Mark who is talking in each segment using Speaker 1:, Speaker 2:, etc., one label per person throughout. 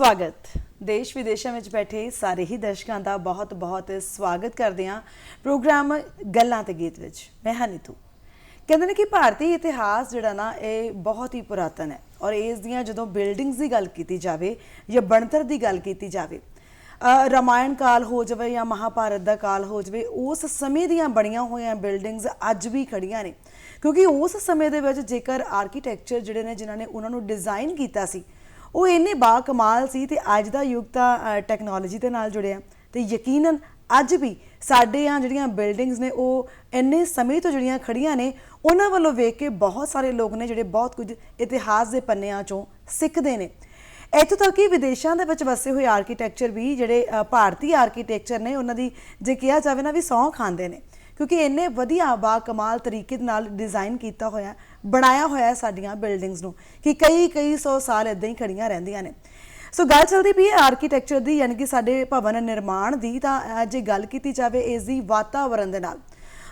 Speaker 1: ਸਵਾਗਤ ਦੇਸ਼ ਵਿਦੇਸ਼ਾਂ ਵਿੱਚ ਬੈਠੇ ਸਾਰੇ ਹੀ ਦਰਸ਼ਕਾਂ ਦਾ ਬਹੁਤ-ਬਹੁਤ ਸਵਾਗਤ ਕਰਦੇ ਹਾਂ ਪ੍ਰੋਗਰਾਮ ਗੱਲਾਂ ਤੇ ਗੀਤ ਵਿੱਚ। ਮੈਂ ਹਾਂ ਨੀਤੂ। ਕਹਿੰਦੇ ਨੇ ਕਿ ਭਾਰਤੀ ਇਤਿਹਾਸ ਜਿਹੜਾ ਨਾ ਇਹ ਬਹੁਤ ਹੀ ਪੁਰਾਤਨ ਹੈ ਔਰ ਇਸ ਦੀਆਂ ਜਦੋਂ ਬਿਲਡਿੰਗਸ ਦੀ ਗੱਲ ਕੀਤੀ ਜਾਵੇ ਜਾਂ ਬਣਤਰ ਦੀ ਗੱਲ ਕੀਤੀ ਜਾਵੇ, ਰਾਮਾਇਣ ਕਾਲ ਹੋ ਜਾਵੇ ਜਾਂ ਮਹਾਭਾਰਤ ਦਾ ਕਾਲ ਹੋ ਜਾਵੇ, ਉਸ ਸਮੇਂ ਦੀਆਂ ਬਣੀਆਂ ਹੋਈਆਂ ਬਿਲਡਿੰਗਸ ਅੱਜ ਵੀ ਖੜੀਆਂ ਨੇ। ਕਿਉਂਕਿ ਉਸ ਸਮੇਂ ਦੇ ਵਿੱਚ ਜੇਕਰ ਆਰਕੀਟੈਕਚਰ ਜਿਹੜੇ ਨੇ ਜਿਨ੍ਹਾਂ ਨੇ ਉਹਨਾਂ ਨੂੰ ਡਿਜ਼ਾਈਨ ਕੀਤਾ ਸੀ ਉਹ ਇੰਨੇ ਬਾ ਕਮਾਲ ਸੀ ਤੇ ਅੱਜ ਦਾ ਯੁੱਗ ਤਾਂ ਟੈਕਨੋਲੋਜੀ ਦੇ ਨਾਲ ਜੁੜਿਆ ਤੇ ਯਕੀਨਨ ਅੱਜ ਵੀ ਸਾਡੇ ਜਿਹੜੀਆਂ ਬਿਲਡਿੰਗਸ ਨੇ ਉਹ ਇੰਨੇ ਸਮੇਂ ਤੋਂ ਜਿਹੜੀਆਂ ਖੜੀਆਂ ਨੇ ਉਹਨਾਂ ਵੱਲੋਂ ਵੇਖ ਕੇ ਬਹੁਤ ਸਾਰੇ ਲੋਕ ਨੇ ਜਿਹੜੇ ਬਹੁਤ ਕੁਝ ਇਤਿਹਾਸ ਦੇ ਪੰਨਿਆਂ ਚੋਂ ਸਿੱਖਦੇ ਨੇ। ਇੱਥੋਂ ਤੱਕ ਕਿ ਵਿਦੇਸ਼ਾਂ ਦੇ ਵਿੱਚ ਵਸੇ ਹੋਏ ਆਰਕੀਟੈਕਚਰ ਵੀ ਜਿਹੜੇ ਭਾਰਤੀ ਆਰਕੀਟੈਕਚਰ ਨੇ ਉਹਨਾਂ ਦੀ ਜੇ ਕਿਹਾ ਜਾਵੇ ਨਾ ਵੀ ਸਹੁੰ ਖਾਂਦੇ ਨੇ, ਕਿਉਂਕਿ ਇੰਨੇ ਵਧੀਆ ਬਾ ਕਮਾਲ ਤਰੀਕੇ ਨਾਲ ਡਿਜ਼ਾਈਨ ਕੀਤਾ ਹੋਇਆ ਬਣਾਇਆ ਹੋਇਆ ਸਾਡੀਆਂ ਬਿਲਡਿੰਗਸ ਨੂੰ ਕਿ ਕਈ ਸੌ ਸਾਲ ਇੱਦਾਂ ਹੀ ਖੜੀਆਂ ਰਹਿੰਦੀਆਂ ਨੇ। ਸੋ ਗੱਲ ਚੱਲਦੀ ਪਈ ਹੈ ਆਰਕੀਟੈਕਚਰ ਦੀ, ਯਾਨੀ ਕਿ ਸਾਡੇ ਭਵਨ ਨਿਰਮਾਣ ਦੀ। ਤਾਂ ਜੇ ਗੱਲ ਕੀਤੀ ਜਾਵੇ ਇਸ ਦੀ ਵਾਤਾਵਰਨ ਦੇ ਨਾਲ,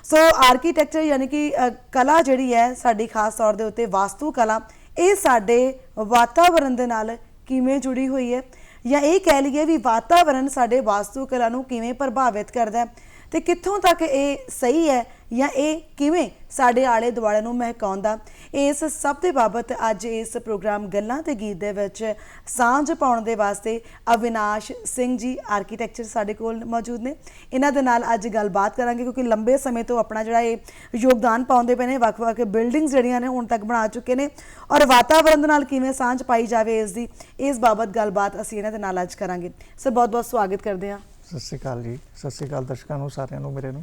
Speaker 1: ਸੋ ਆਰਕੀਟੈਕਚਰ ਯਾਨੀ ਕਿ ਕਲਾ ਜਿਹੜੀ ਹੈ ਸਾਡੀ ਖਾਸ ਤੌਰ ਦੇ ਉੱਤੇ ਵਾਸਤੂ ਕਲਾ, ਇਹ ਸਾਡੇ ਵਾਤਾਵਰਨ ਦੇ ਨਾਲ ਕਿਵੇਂ ਜੁੜੀ ਹੋਈ ਹੈ ਜਾਂ ਇਹ ਕਹਿ ਲਈਏ ਵੀ ਵਾਤਾਵਰਨ ਸਾਡੇ ਵਾਸਤੂ ਕਲਾ ਨੂੰ ਕਿਵੇਂ ਪ੍ਰਭਾਵਿਤ ਕਰਦਾ ਹੈ ਤੇ ਕਿੱਥੋਂ ਤੱਕ ਇਹ ਸਹੀ ਹੈ ਜਾਂ ਇਹ ਕਿਵੇਂ ਸਾਡੇ ਆਲੇ ਦੁਆਲੇ ਨੂੰ ਮਹਿਕਾਉਂਦਾ। ਇਸ ਸਭ ਦੇ ਬਾਬਤ ਅੱਜ ਇਸ ਪ੍ਰੋਗਰਾਮ ਗੱਲਾਂ ਤੇ ਗੀਤ ਦੇ ਵਿੱਚ ਸਾਂਝ ਪਾਉਣ ਦੇ ਵਾਸਤੇ ਅਵਿਨਾਸ਼ ਸਿੰਘ ਜੀ ਆਰਕੀਟੈਕਚਰ ਸਾਡੇ ਕੋਲ ਮੌਜੂਦ ਨੇ। ਇਹਨਾਂ ਦੇ ਨਾਲ ਅੱਜ ਗੱਲਬਾਤ ਕਰਾਂਗੇ ਕਿਉਂਕਿ ਲੰਬੇ ਸਮੇਂ ਤੋਂ ਆਪਣਾ ਜਿਹੜਾ ਇਹ ਯੋਗਦਾਨ ਪਾਉਂਦੇ ਪਏ ਨੇ, ਵੱਖ-ਵੱਖ ਬਿਲਡਿੰਗਸ ਜਿਹੜੀਆਂ ਨੇ ਹੁਣ ਤੱਕ ਬਣਾ ਚੁੱਕੇ ਨੇ ਔਰ ਵਾਤਾਵਰਨ ਦੇ ਨਾਲ ਕਿਵੇਂ ਸਾਂਝ ਪਾਈ ਜਾਵੇ ਇਸ ਬਾਬਤ ਗੱਲਬਾਤ ਅਸੀਂ ਇਹਨਾਂ ਦੇ ਨਾਲ ਅੱਜ ਕਰਾਂਗੇ। ਸਰ ਬਹੁਤ-ਬਹੁਤ ਸਵਾਗਤ ਕਰਦੇ ਹਾਂ।
Speaker 2: ਸਤਿ ਸ਼੍ਰੀ ਅਕਾਲ ਜੀ, ਸਤਿ ਸ਼੍ਰੀ ਅਕਾਲ ਦਰਸ਼ਕਾਂ ਨੂੰ ਸਾਰਿਆਂ ਨੂੰ ਮੇਰੇ ਨੂੰ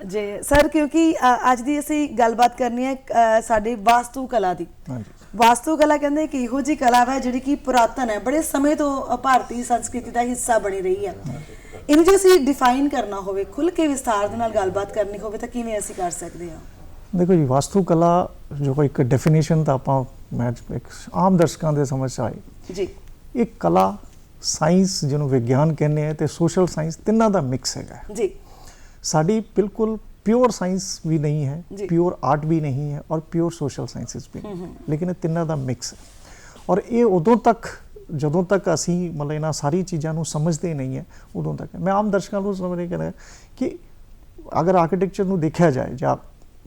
Speaker 1: ਜੀ। ਸਰ ਕਿਉਂਕਿ ਅੱਜ ਦੀ ਅਸੀਂ ਗੱਲਬਾਤ ਕਰਨੀ ਹੈ ਸਾਡੀ ਵਾਸਤੂ ਕਲਾ ਦੀ। ਵਾਸਤੂ ਕਲਾ ਕਹਿੰਦੇ ਕਿ ਇਹੋ ਜਿਹੀ ਕਲਾ ਹੈ ਜਿਹੜੀ ਕਿ ਪੁਰਾਤਨ ਹੈ, ਬੜੇ ਸਮੇਂ ਤੋਂ ਭਾਰਤੀ ਸੰਸਕ੍ਰਿਤੀ ਦਾ ਹਿੱਸਾ ਬਣੀ ਰਹੀ ਹੈ। ਇਹਨੂੰ ਜੇ ਅਸੀਂ ਡਿਫਾਈਨ ਕਰਨਾ ਹੋਵੇ, ਖੁੱਲ੍ਹ ਕੇ ਵਿਸਥਾਰ ਦੇ ਨਾਲ ਗੱਲਬਾਤ ਕਰਨੀ ਹੋਵੇ ਤਾਂ ਕਿਵੇਂ ਅਸੀਂ ਕਰ ਸਕਦੇ ਹਾਂ?
Speaker 2: ਦੇਖੋ ਜੀ, ਵਾਸਤੂ ਕਲਾ ਜੋ ਕੋਈ ਇੱਕ ਡੈਫੀਨੇਸ਼ਨ ਤਾਂ ਆਪਾਂ ਮੈਂ ਇੱਕ ਆਮ ਦਰਸ਼ਕਾਂ ਦੇ ਸਮਝ 'ਚ ਆਏ
Speaker 1: ਜੀ।
Speaker 2: ਇੱਕ ਕਲਾ ਸਾਇੰਸ ਜਿਹਨੂੰ ਵਿਗਿਆਨ ਕਹਿੰਦੇ ਆ ਤੇ ਸੋਸ਼ਲ ਸਾਇੰਸ ਤਿੰਨਾਂ ਦਾ ਮਿਕਸ ਹੈਗਾ
Speaker 1: ਜੀ। ਸਾਡੀ
Speaker 2: ਬਿਲਕੁਲ प्योर साइंस भी नहीं है, प्योर आर्ट भी नहीं है और प्योर सोशल साइंसिस भी नहीं, लेकिन ये तिन्ना दा मिक्स है। और ये उदों तक ਜਦੋਂ ਤੱਕ ਅਸੀਂ ਮਤਲਬ ਇਹਨਾਂ ਸਾਰੀ ਚੀਜ਼ਾਂ ਨੂੰ ਸਮਝਦੇ ਨਹੀਂ ਹੈ ਉਦੋਂ ਤੱਕ ਮੈਂ ਆਮ ਦਰਸ਼ਕਾਂ ਨੂੰ ਸਮਝਣੇ ਕਹਿੰਦਾ ਕਿ ਅਗਰ ਆਰਕੀਟੈਕਚਰ ਨੂੰ ਦੇਖਿਆ ਜਾਏ ਜਾਂ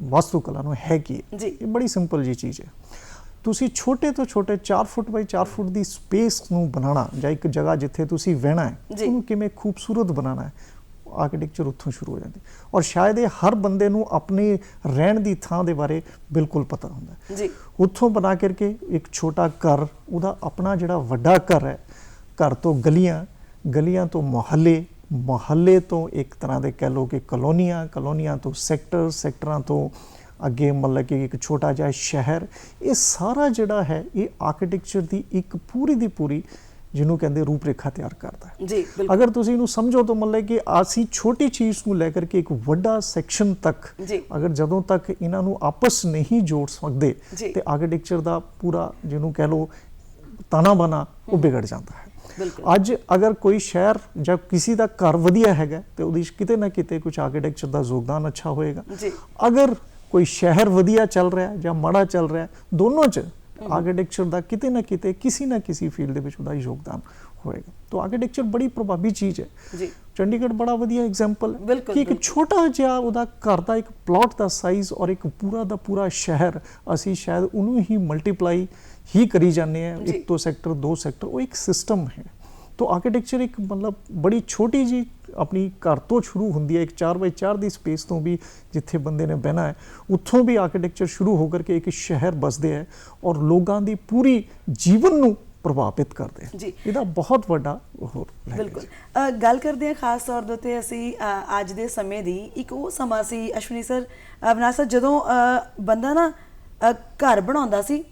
Speaker 2: ਵਾਸਤੂ ਕਲਾ ਨੂੰ ਹੈ ਕੀ ਇਹ ਬੜੀ ਸਿੰਪਲ ਜੀ ਚੀਜ਼ ਹੈ। ਤੁਸੀਂ ਛੋਟੇ ਤੋਂ ਛੋਟੇ 4 ਫੁੱਟ ਬਾਈ 4 ਫੁੱਟ ਦੀ ਸਪੇਸ ਨੂੰ ਬਣਾਉਣਾ ਜਾਂ ਇੱਕ ਜਗ੍ਹਾ ਜਿੱਥੇ ਤੁਸੀਂ ਰਹਿਣਾ ਹੈ ਉਹਨੂੰ ਕਿਵੇਂ ਖੂਬਸੂਰਤ ਬਣਾਉਣਾ ਹੈ, ਆਰਕੀਟੈਕਚਰ ਉੱਥੋਂ ਸ਼ੁਰੂ ਹੋ ਜਾਂਦੀ। ਔਰ ਸ਼ਾਇਦ ਇਹ ਹਰ ਬੰਦੇ ਨੂੰ ਆਪਣੇ ਰਹਿਣ ਦੀ ਥਾਂ ਦੇ ਬਾਰੇ ਬਿਲਕੁਲ ਪਤਾ ਹੁੰਦਾ ਜੀ। ਉੱਥੋਂ ਬਣਾ ਕਰਕੇ ਇੱਕ ਛੋਟਾ ਘਰ, ਉਹਦਾ ਆਪਣਾ ਜਿਹੜਾ ਵੱਡਾ ਘਰ ਹੈ, ਘਰ ਤੋਂ ਗਲੀਆਂ, ਗਲੀਆਂ ਤੋਂ ਮੁਹੱਲੇ, ਮੁਹੱਲੇ ਤੋਂ ਇੱਕ ਤਰ੍ਹਾਂ ਦੇ ਕਹਿ ਲਓ ਕਿ ਕਲੋਨੀਆਂ, ਕਲੋਨੀਆਂ ਤੋਂ ਸੈਕਟਰ, ਸੈਕਟਰਾਂ ਤੋਂ ਅੱਗੇ ਮਤਲਬ ਕਿ ਇੱਕ ਛੋਟਾ ਜਿਹਾ ਸ਼ਹਿਰ। ਇਹ ਸਾਰਾ ਜਿਹੜਾ ਹੈ ਇਹ ਆਰਕੀਟੈਕਚਰ ਦੀ ਇੱਕ ਪੂਰੀ ਦੀ ਪੂਰੀ ਜਿਹਨੂੰ ਕਹਿੰਦੇ ਰੂਪ ਰੇਖਾ ਤਿਆਰ ਕਰਦਾ ਹੈ ਜੀ। ਅਗਰ ਤੁਸੀਂ ਇਹਨੂੰ ਸਮਝੋ ਤਾਂ ਮਤਲਬ ਕਿ ਅਸੀਂ ਛੋਟੀ ਚੀਜ਼ ਨੂੰ ਲੈ ਕਰਕੇ ਇੱਕ ਵੱਡਾ ਸੈਕਸ਼ਨ ਤੱਕ ਅਗਰ ਜਦੋਂ ਤੱਕ ਇਹਨਾਂ ਨੂੰ ਆਪਸ ਨਹੀਂ ਜੋੜ ਸਕਦੇ ਤੇ ਆਰਕੀਟੈਕਚਰ ਦਾ ਪੂਰਾ ਜਿਹਨੂੰ ਕਹਿ ਲਓ ਤਾਣਾ ਬਾਣਾ ਉਹ ਵਿਗੜ ਜਾਂਦਾ ਹੈ। ਅੱਜ ਅਗਰ ਕੋਈ ਸ਼ਹਿਰ ਜਾਂ ਕਿਸੇ ਦਾ ਘਰ ਵਧੀਆ ਹੈਗਾ ਤੇ ਉਹਦੀ ਕਿਤੇ ਨਾ ਕਿਤੇ ਕੁਝ ਆਰਕੀਟੈਕਚਰ ਦਾ ਯੋਗਦਾਨ ਅੱਛਾ ਹੋਏਗਾ। ਅਗਰ ਕੋਈ ਸ਼ਹਿਰ ਵਧੀਆ ਚੱਲ ਰਿਹਾ ਜਾਂ ਮਾੜਾ ਚੱਲ ਰਿਹਾ, ਦੋਨੋਂ 'ਚ ਆਰਕੀਟੈਕਚਰ ਦਾ ਕਿਤੇ ਨਾ ਕਿਤੇ ਕਿਸੇ ਨਾ ਕਿਸੇ ਫੀਲਡ ਦੇ ਵਿੱਚ ਉਹਦਾ ਯੋਗਦਾਨ ਹੋਏਗਾ। ਤਾਂ ਆਰਕੀਟੈਕਚਰ ਬੜੀ ਪ੍ਰਭਾਵੀ ਚੀਜ਼ ਹੈ ਜੀ। ਚੰਡੀਗੜ੍ਹ ਬੜਾ ਵਧੀਆ ਐਗਜ਼ਾਮਪਲ ਕਿ ਇੱਕ ਛੋਟਾ ਜਿਹਾ ਉਹਦਾ ਘਰ ਦਾ ਇੱਕ ਪਲਾਟ ਦਾ ਸਾਈਜ਼ ਔਰ ਇੱਕ ਪੂਰਾ ਦਾ ਪੂਰਾ ਸ਼ਹਿਰ ਅਸੀਂ ਸ਼ਾਇਦ ਉਹਨੂੰ ਹੀ ਮਲਟੀਪਲਾਈ ਹੀ ਕਰੀ ਜਾਂਦੇ ਹਾਂ, 1 ਤੋਂ ਸੈਕਟਰ 2 ਸੈਕਟਰ, ਉਹ ਇੱਕ ਸਿਸਟਮ ਹੈ। ਤਾਂ ਆਰਕੀਟੈਕਚਰ ਇੱਕ ਮਤਲਬ ਬੜੀ ਛੋਟੀ ਜੀ ਆਪਣੀ ਘਰ ਤੋਂ ਸ਼ੁਰੂ ਹੁੰਦੀ ਹੈ, ਇੱਕ 4 ਬਾਈ 4 ਦੀ ਸਪੇਸ ਤੋਂ ਵੀ ਜਿੱਥੇ ਬੰਦੇ ਨੇ ਬਹਿਣਾ ਹੈ ਉੱਥੋਂ ਵੀ ਆਰਕੀਟੈਕਚਰ ਸ਼ੁਰੂ ਹੋ ਕਰਕੇ ਇੱਕ ਸ਼ਹਿਰ ਬਸਦੇ ਹੈ ਔਰ ਲੋਕਾਂ ਦੀ ਪੂਰੀ ਜੀਵਨ ਨੂੰ ਪ੍ਰਭਾਵਿਤ ਕਰਦੇ ਹੈ। ਇਹਦਾ ਬਹੁਤ ਵੱਡਾ ਹੋਰ
Speaker 1: ਬਿਲਕੁਲ ਗੱਲ ਕਰਦੇ ਹਾਂ ਖਾਸ ਤੌਰ ਦੇ ਉੱਤੇ ਅਸੀਂ ਅੱਜ ਦੇ ਸਮੇਂ ਦੀ। ਇੱਕ ਉਹ ਸਮਾਂ ਸੀ ਅਸ਼ਵਨੀ ਸਰ, ਅਵਿਨਾਸ਼ ਸਰ, ਜਦੋਂ ਬੰਦਾ ਨਾ ਘਰ ਬਣਾਉਂਦਾ ਸੀ,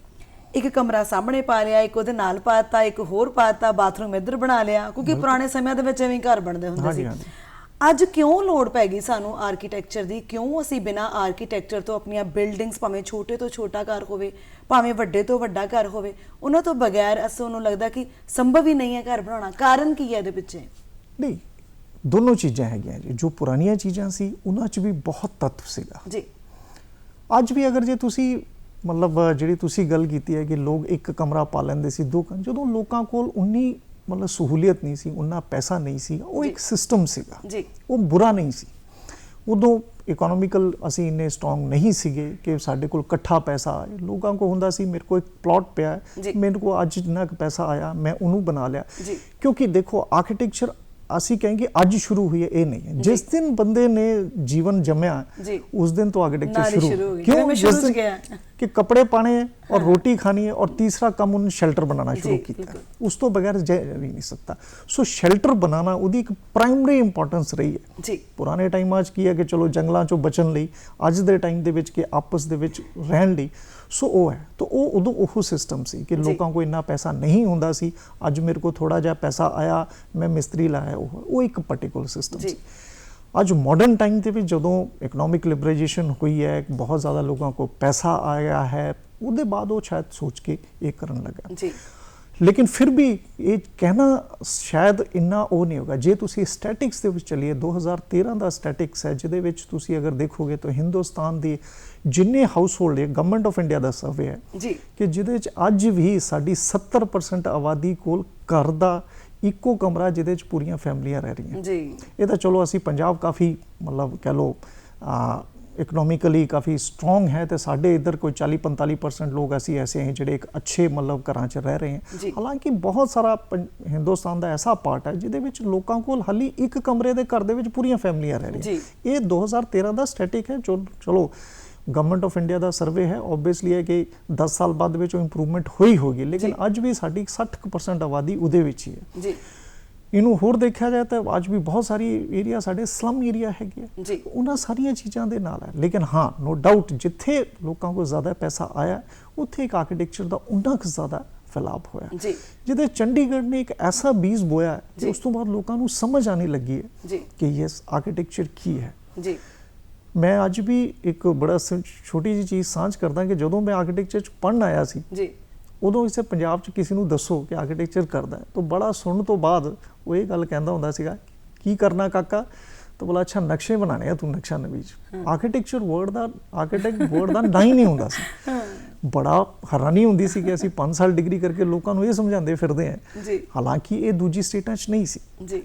Speaker 1: ਇੱਕ ਕਮਰਾ ਸਾਹਮਣੇ ਪਾ ਲਿਆ, ਇੱਕ ਉਹਦੇ ਨਾਲ ਪਾਤਾ, ਇੱਕ ਹੋਰ ਪਾਤਾ, ਬਾਥਰੂਮ ਇੱਧਰ ਬਣਾ ਲਿਆ, ਕਿਉਂਕਿ ਪੁਰਾਣੇ ਸਮਿਆਂ ਦੇ ਵਿੱਚ ਐਵੇਂ ਘਰ ਬਣਦੇ ਹੁੰਦੇ ਸੀ। ਅੱਜ ਕਿਉਂ ਲੋੜ ਪੈ ਗਈ ਸਾਨੂੰ ਆਰਕੀਟੈਕਚਰ ਦੀ? ਕਿਉਂ ਅਸੀਂ ਬਿਨਾਂ ਆਰਕੀਟੈਕਚਰ ਤੋਂ ਆਪਣੀਆਂ ਬਿਲਡਿੰਗਸ, ਭਾਵੇਂ ਛੋਟੇ ਤੋਂ ਛੋਟਾ ਘਰ ਹੋਵੇ, ਭਾਵੇਂ ਵੱਡੇ ਤੋਂ ਵੱਡਾ ਘਰ ਹੋਵੇ, ਉਹਨਾਂ ਤੋਂ ਬਗੈਰ ਅਸੀਂ ਉਹਨੂੰ ਲੱਗਦਾ ਕਿ ਸੰਭਵ ਹੀ ਨਹੀਂ ਹੈ ਘਰ ਬਣਾਉਣਾ? ਕਾਰਨ ਕੀ ਹੈ ਇਹਦੇ ਪਿੱਛੇ?
Speaker 2: ਨਹੀਂ, ਦੋਨੋਂ ਚੀਜ਼ਾਂ ਹੈਗੀਆਂ ਜੀ। ਜੋ ਪੁਰਾਣੀਆਂ ਚੀਜ਼ਾਂ ਸੀ ਉਹਨਾਂ 'ਚ ਵੀ ਬਹੁਤ ਤੱਤ ਸੀਗਾ ਜੀ। ਅੱਜ ਵੀ ਅਗਰ ਜੇ ਤੁਸੀਂ ਮਤਲਬ ਜਿਹੜੀ ਤੁਸੀਂ ਗੱਲ ਕੀਤੀ ਹੈ ਕਿ ਲੋਕ ਇੱਕ ਕਮਰਾ ਪਾ ਲੈਂਦੇ ਸੀ, 2 ਜਦੋਂ ਲੋਕਾਂ ਕੋਲ ਉਨੀ ਮਤਲਬ ਸਹੂਲੀਅਤ ਨਹੀਂ ਸੀ, ਉਹਨਾਂ ਪੈਸਾ ਨਹੀਂ ਸੀ, ਉਹ ਇੱਕ ਸਿਸਟਮ ਸੀਗਾ
Speaker 1: ਜੀ,
Speaker 2: ਉਹ ਬੁਰਾ ਨਹੀਂ ਸੀ। ਉਦੋਂ ਇਕਨੋਮਿਕਲ ਅਸੀਂ ਇੰਨੇ ਸਟਰੋਂਗ ਨਹੀਂ ਸੀਗੇ ਕਿ ਸਾਡੇ ਕੋਲ ਇਕੱਠਾ ਪੈਸਾ ਆਏ। ਲੋਕਾਂ ਕੋਲ ਹੁੰਦਾ ਸੀ ਮੇਰੇ ਕੋਲ ਇੱਕ ਪਲਾਟ ਪਿਆ ਹੈ, ਮੇਰੇ ਕੋਲ ਅੱਜ ਜਿੰਨਾ ਕੁ ਪੈਸਾ ਆਇਆ ਮੈਂ ਉਹਨੂੰ ਬਣਾ ਲਿਆ। ਕਿਉਂਕਿ ਦੇਖੋ ਆਰਕੀਟੈਕਚਰ ਅਸੀਂ ਕहेंगे ਅੱਜ ਸ਼ੁਰੂ हुई है, ये नहीं है। जिस दिन बंदे ने जीवन जमया उस दिन तो आर्किटेक्चर शुरू। क्यों? जिस दिन कि कपड़े पाने और रोटी खानी है और तीसरा काम उन्होंने शेल्टर बनाना शुरू किया, उस तो बगैर रह नहीं सकता। सो शेल्टर बनाना ਉਹਦੀ ਇੱਕ ਪ੍ਰਾਇਮਰੀ ਇੰਪੋਰਟੈਂਸ ਰਹੀ ਹੈ ਜੀ। ਪੁਰਾਣੇ ਟਾਈਮਾਂ 'ਚ ਕੀ ਹੈ ਕਿ ਚਲੋ ਜੰਗਲਾਂ 'ਚੋਂ ਬਚਣ ਲਈ, ਅੱਜ ਦੇ ਟਾਈਮ ਦੇ ਵਿੱਚ ਕਿ ਆਪਸ ਦੇ ਵਿੱਚ ਰਹਿਣ ਲਈ, ਸੋ ਉਹ ਹੈ। ਤਾਂ ਉਹ ਉਦੋਂ ਉਹ ਸਿਸਟਮ ਸੀ ਕਿ ਲੋਕਾਂ ਕੋਲ ਇੰਨਾ ਪੈਸਾ ਨਹੀਂ ਹੁੰਦਾ ਸੀ। ਅੱਜ ਮੇਰੇ ਕੋਲ ਥੋੜਾ ਜਿਹਾ ਪੈਸਾ ਆਇਆ, ਮੈਂ ਮਿਸਤਰੀ ਲਾਇਆ, ਉਹ ਇੱਕ ਪਾਰਟਿਕੂਲਰ ਸਿਸਟਮ ਸੀ। ਅੱਜ ਮਾਡਰਨ ਟਾਈਮ ਦੇ ਵਿੱਚ ਜਦੋਂ ਇਕਨੋਮਿਕ ਲਿਬਰੇजेशन ਹੋਈ ਹੈ, ਬਹੁਤ ਜ਼ਿਆਦਾ ਲੋਕਾਂ ਕੋਲ ਪੈਸਾ ਆਇਆ ਹੈ, ਉਹਦੇ ਬਾਅਦ ਉਹ ਸ਼ਾਇਦ ਸੋਚ ਕੇ ਇਹ ਕਰਨ ਲੱਗਾ ਜੀ। ਲੇਕਿਨ ਫਿਰ ਵੀ ਇਹ ਕਹਿਣਾ ਸ਼ਾਇਦ ਇੰਨਾ ਉਹ ਨਹੀਂ ਹੋਗਾ। ਜੇ ਤੁਸੀਂ ਸਟੈਟਿਕਸ ਦੇ ਵਿੱਚ ਚੱਲੀਏ, 2013 ਦਾ ਸਟੈਟਿਕਸ ਹੈ ਜਿਹਦੇ ਵਿੱਚ ਤੁਸੀਂ ਅਗਰ ਦੇਖੋਗੇ ਤਾਂ ਹਿੰਦੁਸਤਾਨ ਦੇ ਜਿੰਨੇ ਹਾਊਸ ਹੋਲਡ ਹੈ, government of India the survey ਹੈ ਜੀ, ਕਿ ਜਿਹਦੇ ਵਿੱਚ ਅੱਜ ਵੀ ਸਾਡੀ 70% ਆਬਾਦੀ ਕੋਲ ਘਰ ਦਾ ਇੱਕੋ ਕਮਰਾ ਜਿਹਦੇ 'ਚ ਪੂਰੀਆਂ ਫੈਮਲੀਆਂ ਰਹਿ ਰਹੀਆਂ ਜੀ। ਇਹ ਤਾਂ ਚਲੋ ਅਸੀਂ ਪੰਜਾਬ ਕਾਫੀ ਮਤਲਬ ਕਹਿ ਲਓ ਇਕਨੋਮਿਕਲੀ ਕਾਫੀ ਸਟਰੋਂਗ ਹੈ, ਤੇ ਸਾਡੇ ਇੱਧਰ ਕੋਈ 40-45% ਲੋਕ ਅਸੀਂ ਐਸੇ हैं ਜਿਹੜੇ ਇੱਕ ਅੱਛੇ ਮਤਲਬ ਘਰਾਂ 'ਚ ਰਹਿ ਰਹੇ हैं। ਹਾਲਾਂਕਿ ਬਹੁਤ ਸਾਰਾ ਹਿੰਦੁਸਤਾਨ ਦਾ ਐਸਾ ਪਾਰਟ ਹੈ ਜਿਹਦੇ ਵਿੱਚ ਲੋਕਾਂ ਕੋਲ ਹਾਲੀ ਇੱਕ ਕਮਰੇ ਦੇ ਘਰ ਦੇ ਵਿੱਚ ਪੂਰੀਆਂ ਫੈਮਲੀਆਂ ਰਹਿ ਰਹੀਆਂ। ਇਹ 2013 ਦਾ ਸਟੈਟਿਕ ਹੈ। ਚਲੋ government of India the survey ਹੈ, ਓਬਵੀਅਸਲੀ ਹੈ ਕਿ 10 ਸਾਲ ਬਾਅਦ ਵਿੱਚ ਉਹ ਇੰਪਰੂਵਮੈਂਟ ਹੋਈ ਹੋਗੀ, ਲੇਕਿਨ ਅੱਜ ਵੀ ਸਾਡੀ 60% ਆਬਾਦੀ ਉਹਦੇ ਵਿੱਚ ਹੀ ਹੈ ਜੀ। ਇਹਨੂੰ ਹੋਰ ਦੇਖਿਆ ਜਾਏ ਤਾਂ ਅੱਜ ਵੀ ਬਹੁਤ ਸਾਰੀ ਏਰੀਆ ਸਾਡੇ ਸਲਮ ਏਰੀਆ ਹੈਗੇ ਜੀ, ਉਹਨਾਂ ਸਾਰੀਆਂ ਚੀਜ਼ਾਂ ਦੇ ਨਾਲ ਹੈ। ਲੇਕਿਨ ਹਾਂ, ਨੋ ਡਾਊਟ ਜਿੱਥੇ ਲੋਕਾਂ ਕੋਲ ਜ਼ਿਆਦਾ ਪੈਸਾ ਆਇਆ ਉੱਥੇ ਇੱਕ ਆਰਕੀਟੈਕਚਰ ਦਾ ਉਨਾ ਕੁ ਜ਼ਿਆਦਾ ਫੈਲਾਅ ਹੋਇਆ ਜੀ। ਜਿਹਦੇ ਚੰਡੀਗੜ੍ਹ ਨੇ ਇੱਕ ਐਸਾ ਬੀਜ ਬੋਇਆ ਕਿ ਉਸ ਤੋਂ ਬਾਅਦ ਲੋਕਾਂ ਨੂੰ ਸਮਝ ਆਉਣੀ ਲੱਗੀ ਹੈ ਕਿ ਯੈਸ ਆਰਕੀਟੈਕਚਰ ਕੀ ਹੈ ਜੀ। ਮੈਂ ਅੱਜ ਵੀ ਇੱਕ ਬੜਾ ਛੋਟੀ ਜਿਹੀ ਚੀਜ਼ ਸਾਂਝ ਕਰਦਾ ਕਿ ਜਦੋਂ ਮੈਂ ਆਰਕੀਟੈਕਚਰ 'ਚ ਪੜ੍ਹਨ ਆਇਆ ਸੀ ਜੀ, ਉਦੋਂ ਇਸੇ ਪੰਜਾਬ 'ਚ ਕਿਸੇ ਨੂੰ ਦੱਸੋ ਕਿ ਆਰਕੀਟੈਕਚਰ ਕਰਦਾ ਹੈ ਤਾਂ ਬੜਾ ਸੁਣਨ ਤੋਂ ਬਾਅਦ ਉਹ ਇਹ ਗੱਲ ਕਹਿੰਦਾ ਹੁੰਦਾ ਸੀਗਾ, ਕੀ ਕਰਨਾ ਕਾਕਾ? ਤਾਂ ਬੋਲਾ ਅੱਛਾ ਨਕਸ਼ੇ ਬਣਾਣੇ ਆ, ਤੂੰ ਨਕਸ਼ਾ ਨਵੀਜ। ਆਰਕੀਟੈਕਚਰ ਵਰਡ ਦਾ ਨਾ ਹੀ ਨਹੀਂ ਹੁੰਦਾ ਸੀ। ਬੜਾ ਹੈਰਾਨੀ ਹੁੰਦੀ ਸੀ ਕਿ ਅਸੀਂ 5 ਸਾਲ ਡਿਗਰੀ ਕਰਕੇ ਲੋਕਾਂ ਨੂੰ ਇਹ ਸਮਝਾਉਂਦੇ ਫਿਰਦੇ ਹਾਂ। ਹਾਲਾਂਕਿ ਇਹ ਦੂਜੀ ਸਟੇਟਾਂ 'ਚ ਨਹੀਂ ਸੀ,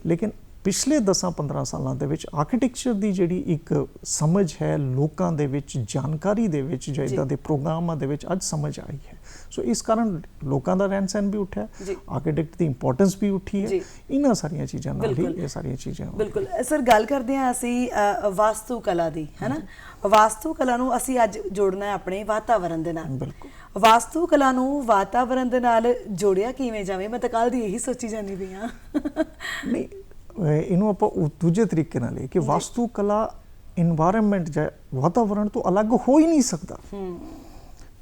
Speaker 2: ਲੇਕਿਨ ਪਿਛਲੇ 10-15 ਸਾਲਾਂ ਦੇ ਵਿੱਚ ਆਰਕੀਟੈਕਚਰ ਦੀ ਜਿਹੜੀ ਇੱਕ ਸਮਝ ਹੈ ਲੋਕਾਂ ਦੇ ਵਿੱਚ, ਜਾਣਕਾਰੀ ਦੇ ਵਿੱਚ, ਜਾਂ ਇੱਦਾਂ ਦੇ ਪ੍ਰੋਗਰਾਮਾਂ ਦੇ ਵਿੱਚ ਅੱਜ ਸਮਝ ਆਈ ਹੈ। ਸੋ ਇਸ ਕਾਰਨ ਲੋਕਾਂ ਦਾ ਰਹਿਣ ਸਹਿਣ ਵੀ ਉੱਠਿਆ, ਆਰਕੀਟੈਕਟ ਦੀ ਇੰਪੋਰਟੈਂਸ ਵੀ ਉੱਠੀ ਹੈ। ਇਹਨਾਂ ਸਾਰੀਆਂ ਚੀਜ਼ਾਂ ਨਾਲ ਹੀ ਇਹ ਸਾਰੀਆਂ ਚੀਜ਼ਾਂ।
Speaker 1: ਬਿਲਕੁਲ ਸਰ, ਗੱਲ ਕਰਦੇ ਹਾਂ ਅਸੀਂ ਵਾਸਤੂ ਕਲਾ ਦੀ, ਹੈ ਨਾ। ਵਾਸਤੂ ਕਲਾ ਨੂੰ ਅਸੀਂ ਅੱਜ ਜੋੜਨਾ ਹੈ ਆਪਣੇ ਵਾਤਾਵਰਣ ਦੇ ਨਾਲ। ਬਿਲਕੁਲ ਵਾਸਤੂ ਕਲਾ ਨੂੰ ਵਾਤਾਵਰਣ ਦੇ ਨਾਲ ਜੋੜਿਆ ਕਿਵੇਂ ਜਾਵੇ? ਮੈਂ ਤਾਂ ਕੱਲ ਦੀ ਇਹੀ ਸੋਚੀ ਜਾਂਦੀ ਪਈ ਹਾਂ।
Speaker 2: ਨਹੀਂ, ਇਹਨੂੰ ਆਪਾਂ ਦੂਜੇ ਤਰੀਕੇ ਨਾਲ ਕਿ ਵਾਸਤੂ ਕਲਾ ਇਨਵਾਇਰਨਮੈਂਟ ਜਾਂ ਵਾਤਾਵਰਣ ਤੋਂ ਅਲੱਗ ਹੋ ਹੀ ਨਹੀਂ ਸਕਦਾ।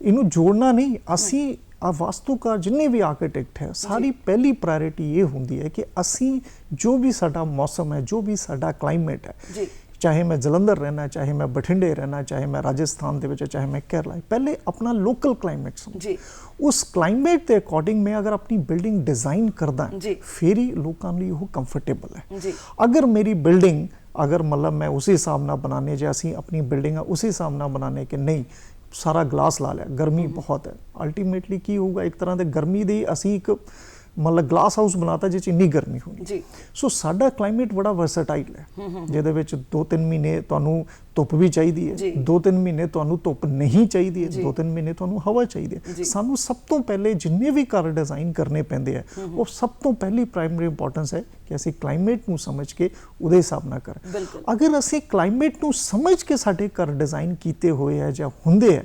Speaker 2: ਇਹਨੂੰ ਜੋੜਨਾ ਨਹੀਂ। ਅਸੀਂ ਵਾਸਤੂਕਾਰ ਜਿੰਨੇ ਵੀ ਆਰਕੀਟੈਕਟ ਹੈ, ਸਾਰੀ ਪਹਿਲੀ ਪ੍ਰਾਇੋਰਟੀ ਇਹ ਹੁੰਦੀ ਹੈ ਕਿ ਅਸੀਂ ਜੋ ਵੀ ਸਾਡਾ ਮੌਸਮ ਹੈ, ਜੋ ਵੀ ਸਾਡਾ ਕਲਾਈਮੇਟ ਹੈ, ਚਾਹੇ ਮੈਂ ਜਲੰਧਰ ਰਹਿਣਾ, ਚਾਹੇ ਮੈਂ ਬਠਿੰਡੇ ਰਹਿਣਾ, ਚਾਹੇ ਮੈਂ ਰਾਜਸਥਾਨ ਦੇ ਵਿੱਚ, ਚਾਹੇ ਮੈਂ ਕੇਰਲਾ, ਪਹਿਲੇ ਆਪਣਾ ਲੋਕਲ ਕਲਾਈਮੇਟ ਸਮਝ, ਉਸ ਕਲਾਈਮੇਟ ਦੇ ਅਕੋਰਡਿੰਗ ਮੈਂ ਅਗਰ ਆਪਣੀ ਬਿਲਡਿੰਗ ਡਿਜ਼ਾਈਨ ਕਰਦਾ ਫਿਰ ਹੀ ਲੋਕਾਂ ਲਈ ਉਹ ਕੰਫਰਟੇਬਲ ਹੈ। ਅਗਰ ਮੇਰੀ ਬਿਲਡਿੰਗ ਅਗਰ ਮਤਲਬ ਮੈਂ ਉਸੇ ਹਿਸਾਬ ਨਾਲ ਬਣਾਉਣੇ, ਜੇ ਅਸੀਂ ਆਪਣੀ ਬਿਲਡਿੰਗਾਂ ਉਸੇ ਹਿਸਾਬ ਨਾਲ ਬਣਾਉਣੇ ਕਿ ਨਹੀਂ ਸਾਰਾ ਗਲਾਸ ਲਾ ਲਿਆ, ਗਰਮੀ ਬਹੁਤ ਹੈ, ਅਲਟੀਮੇਟਲੀ ਕੀ ਹੋਊਗਾ? ਇੱਕ ਤਰ੍ਹਾਂ ਦੇ ਗਰਮੀ ਦੀ ਅਸੀਂ ਇੱਕ ਮਤਲਬ ਗਲਾਸ ਹਾਊਸ ਬਣਾਤਾ ਜਿਸ 'ਚ ਇੰਨੀ ਗਰਮੀ ਹੋਣੀ ਜੀ। ਸੋ ਸਾਡਾ ਕਲਾਈਮੇਟ ਬੜਾ ਵਰਸਟਾਈਲ ਹੈ, ਜਿਹਦੇ ਵਿੱਚ 2-3 ਮਹੀਨੇ ਤੁਹਾਨੂੰ ਧੁੱਪ ਵੀ ਚਾਹੀਦੀ ਹੈ, 2-3 ਮਹੀਨੇ ਤੁਹਾਨੂੰ ਧੁੱਪ ਨਹੀਂ ਚਾਹੀਦੀ ਹੈ, 2-3 ਮਹੀਨੇ ਤੁਹਾਨੂੰ ਹਵਾ ਚਾਹੀਦੀ ਹੈ। ਸਾਨੂੰ ਸਭ ਤੋਂ ਪਹਿਲੇ ਜਿੰਨੇ ਵੀ ਘਰ ਡਿਜ਼ਾਈਨ ਕਰਨੇ ਪੈਂਦੇ ਆ, ਉਹ ਸਭ ਤੋਂ ਪਹਿਲੀ ਪ੍ਰਾਇਮਰੀ ਇੰਪੋਰਟੈਂਸ ਹੈ ਕਿ ਅਸੀਂ ਕਲਾਈਮੇਟ ਨੂੰ ਸਮਝ ਕੇ ਉਹਦੇ ਹਿਸਾਬ ਨਾਲ ਕਰਾਂ। ਅਗਰ ਅਸੀਂ ਕਲਾਈਮੇਟ ਨੂੰ ਸਮਝ ਕੇ ਸਾਡੇ ਘਰ ਡਿਜ਼ਾਈਨ ਕੀਤੇ ਹੋਏ ਆ ਜਾਂ ਹੁੰਦੇ ਆ,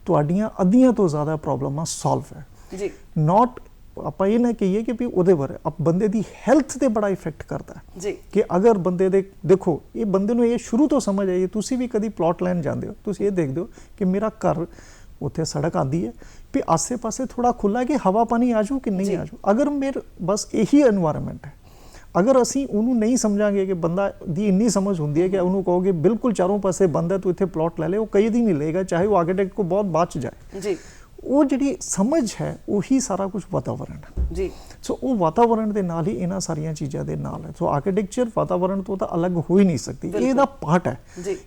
Speaker 2: ਤੁਹਾਡੀਆਂ ਅੱਧੀਆਂ ਤੋਂ ਜ਼ਿਆਦਾ ਪ੍ਰੋਬਲਮਾਂ ਸੋਲਵ ਹੈ। ਨੋਟ ਆਪਾਂ ਇਹ ਨਾ ਕਹੀਏ ਕਿ ਵੀ ਉਹਦੇ ਬਾਰੇ ਬੰਦੇ ਦੀ ਹੈਲਥ ਤੇ ਬੜਾ ਇਫੈਕਟ ਕਰਦਾ ਹੈ ਕਿ ਅਗਰ ਬੰਦੇ ਦੇ ਦੇਖੋ ਇਹ ਬੰਦੇ ਨੂੰ ਇਹ ਸ਼ੁਰੂ ਤੋਂ ਸਮਝ ਆਈ। ਤੁਸੀਂ ਵੀ ਕਦੀ ਪਲਾਟ ਲੈਣ ਜਾਂਦੇ ਹੋ, ਤੁਸੀਂ ਇਹ ਦੇਖਦੇ ਹੋ ਕਿ ਮੇਰਾ ਘਰ ਉੱਥੇ ਸੜਕ ਆਉਂਦੀ ਹੈ ਵੀ ਆਸੇ ਪਾਸੇ ਥੋੜਾ ਖੁੱਲਾ ਕਿ ਹਵਾ ਪਾਣੀ ਆ ਜਾਊ ਕਿ ਨਹੀਂ ਆ ਜਾਊ। ਅਗਰ ਬਸ ਇਹੀ এনवायरमेंट ਹੈ, ਅਗਰ ਅਸੀਂ ਉਹਨੂੰ ਨਹੀਂ ਸਮਝਾਂਗੇ ਕਿ ਬੰਦਾ ਦੀ ਇੰਨੀ ਸਮਝ ਹੁੰਦੀ ਹੈ ਕਿ ਉਹਨੂੰ ਕਹੋਗੇ ਬਿਲਕੁਲ ਚਾਰੋਂ ਪਾਸੇ ਬੰਦ ਹੈ ਤੂੰ ਇੱਥੇ ਪਲਾਟ ਲੈ ਲੈ, ਉਹ ਕਈ ਦਿਨ ਨਹੀਂ ਲਏਗਾ, ਚਾਹੇ ਉਹ ਆਰਕੀਟੈਕਟ ਕੋ ਬਹੁਤ ਬਾਅਦ ਚ ਜਾਏ। ਉਹ ਜਿਹੜੀ ਸਮਝ ਹੈ ਉਹੀ ਸਾਰਾ ਕੁਝ ਵਾਤਾਵਰਣ ਹੈ
Speaker 1: ਜੀ।
Speaker 2: ਸੋ ਉਹ ਵਾਤਾਵਰਣ ਦੇ ਨਾਲ ਹੀ ਇਹਨਾਂ ਸਾਰੀਆਂ ਚੀਜ਼ਾਂ ਦੇ ਨਾਲ ਹੈ। ਸੋ ਆਰਕੀਟੈਕਚਰ ਵਾਤਾਵਰਣ ਤੋਂ ਤਾਂ ਅਲੱਗ ਹੋ ਹੀ ਨਹੀਂ ਸਕਦੀ, ਇਹ ਇਹਦਾ ਪਾਰਟ ਹੈ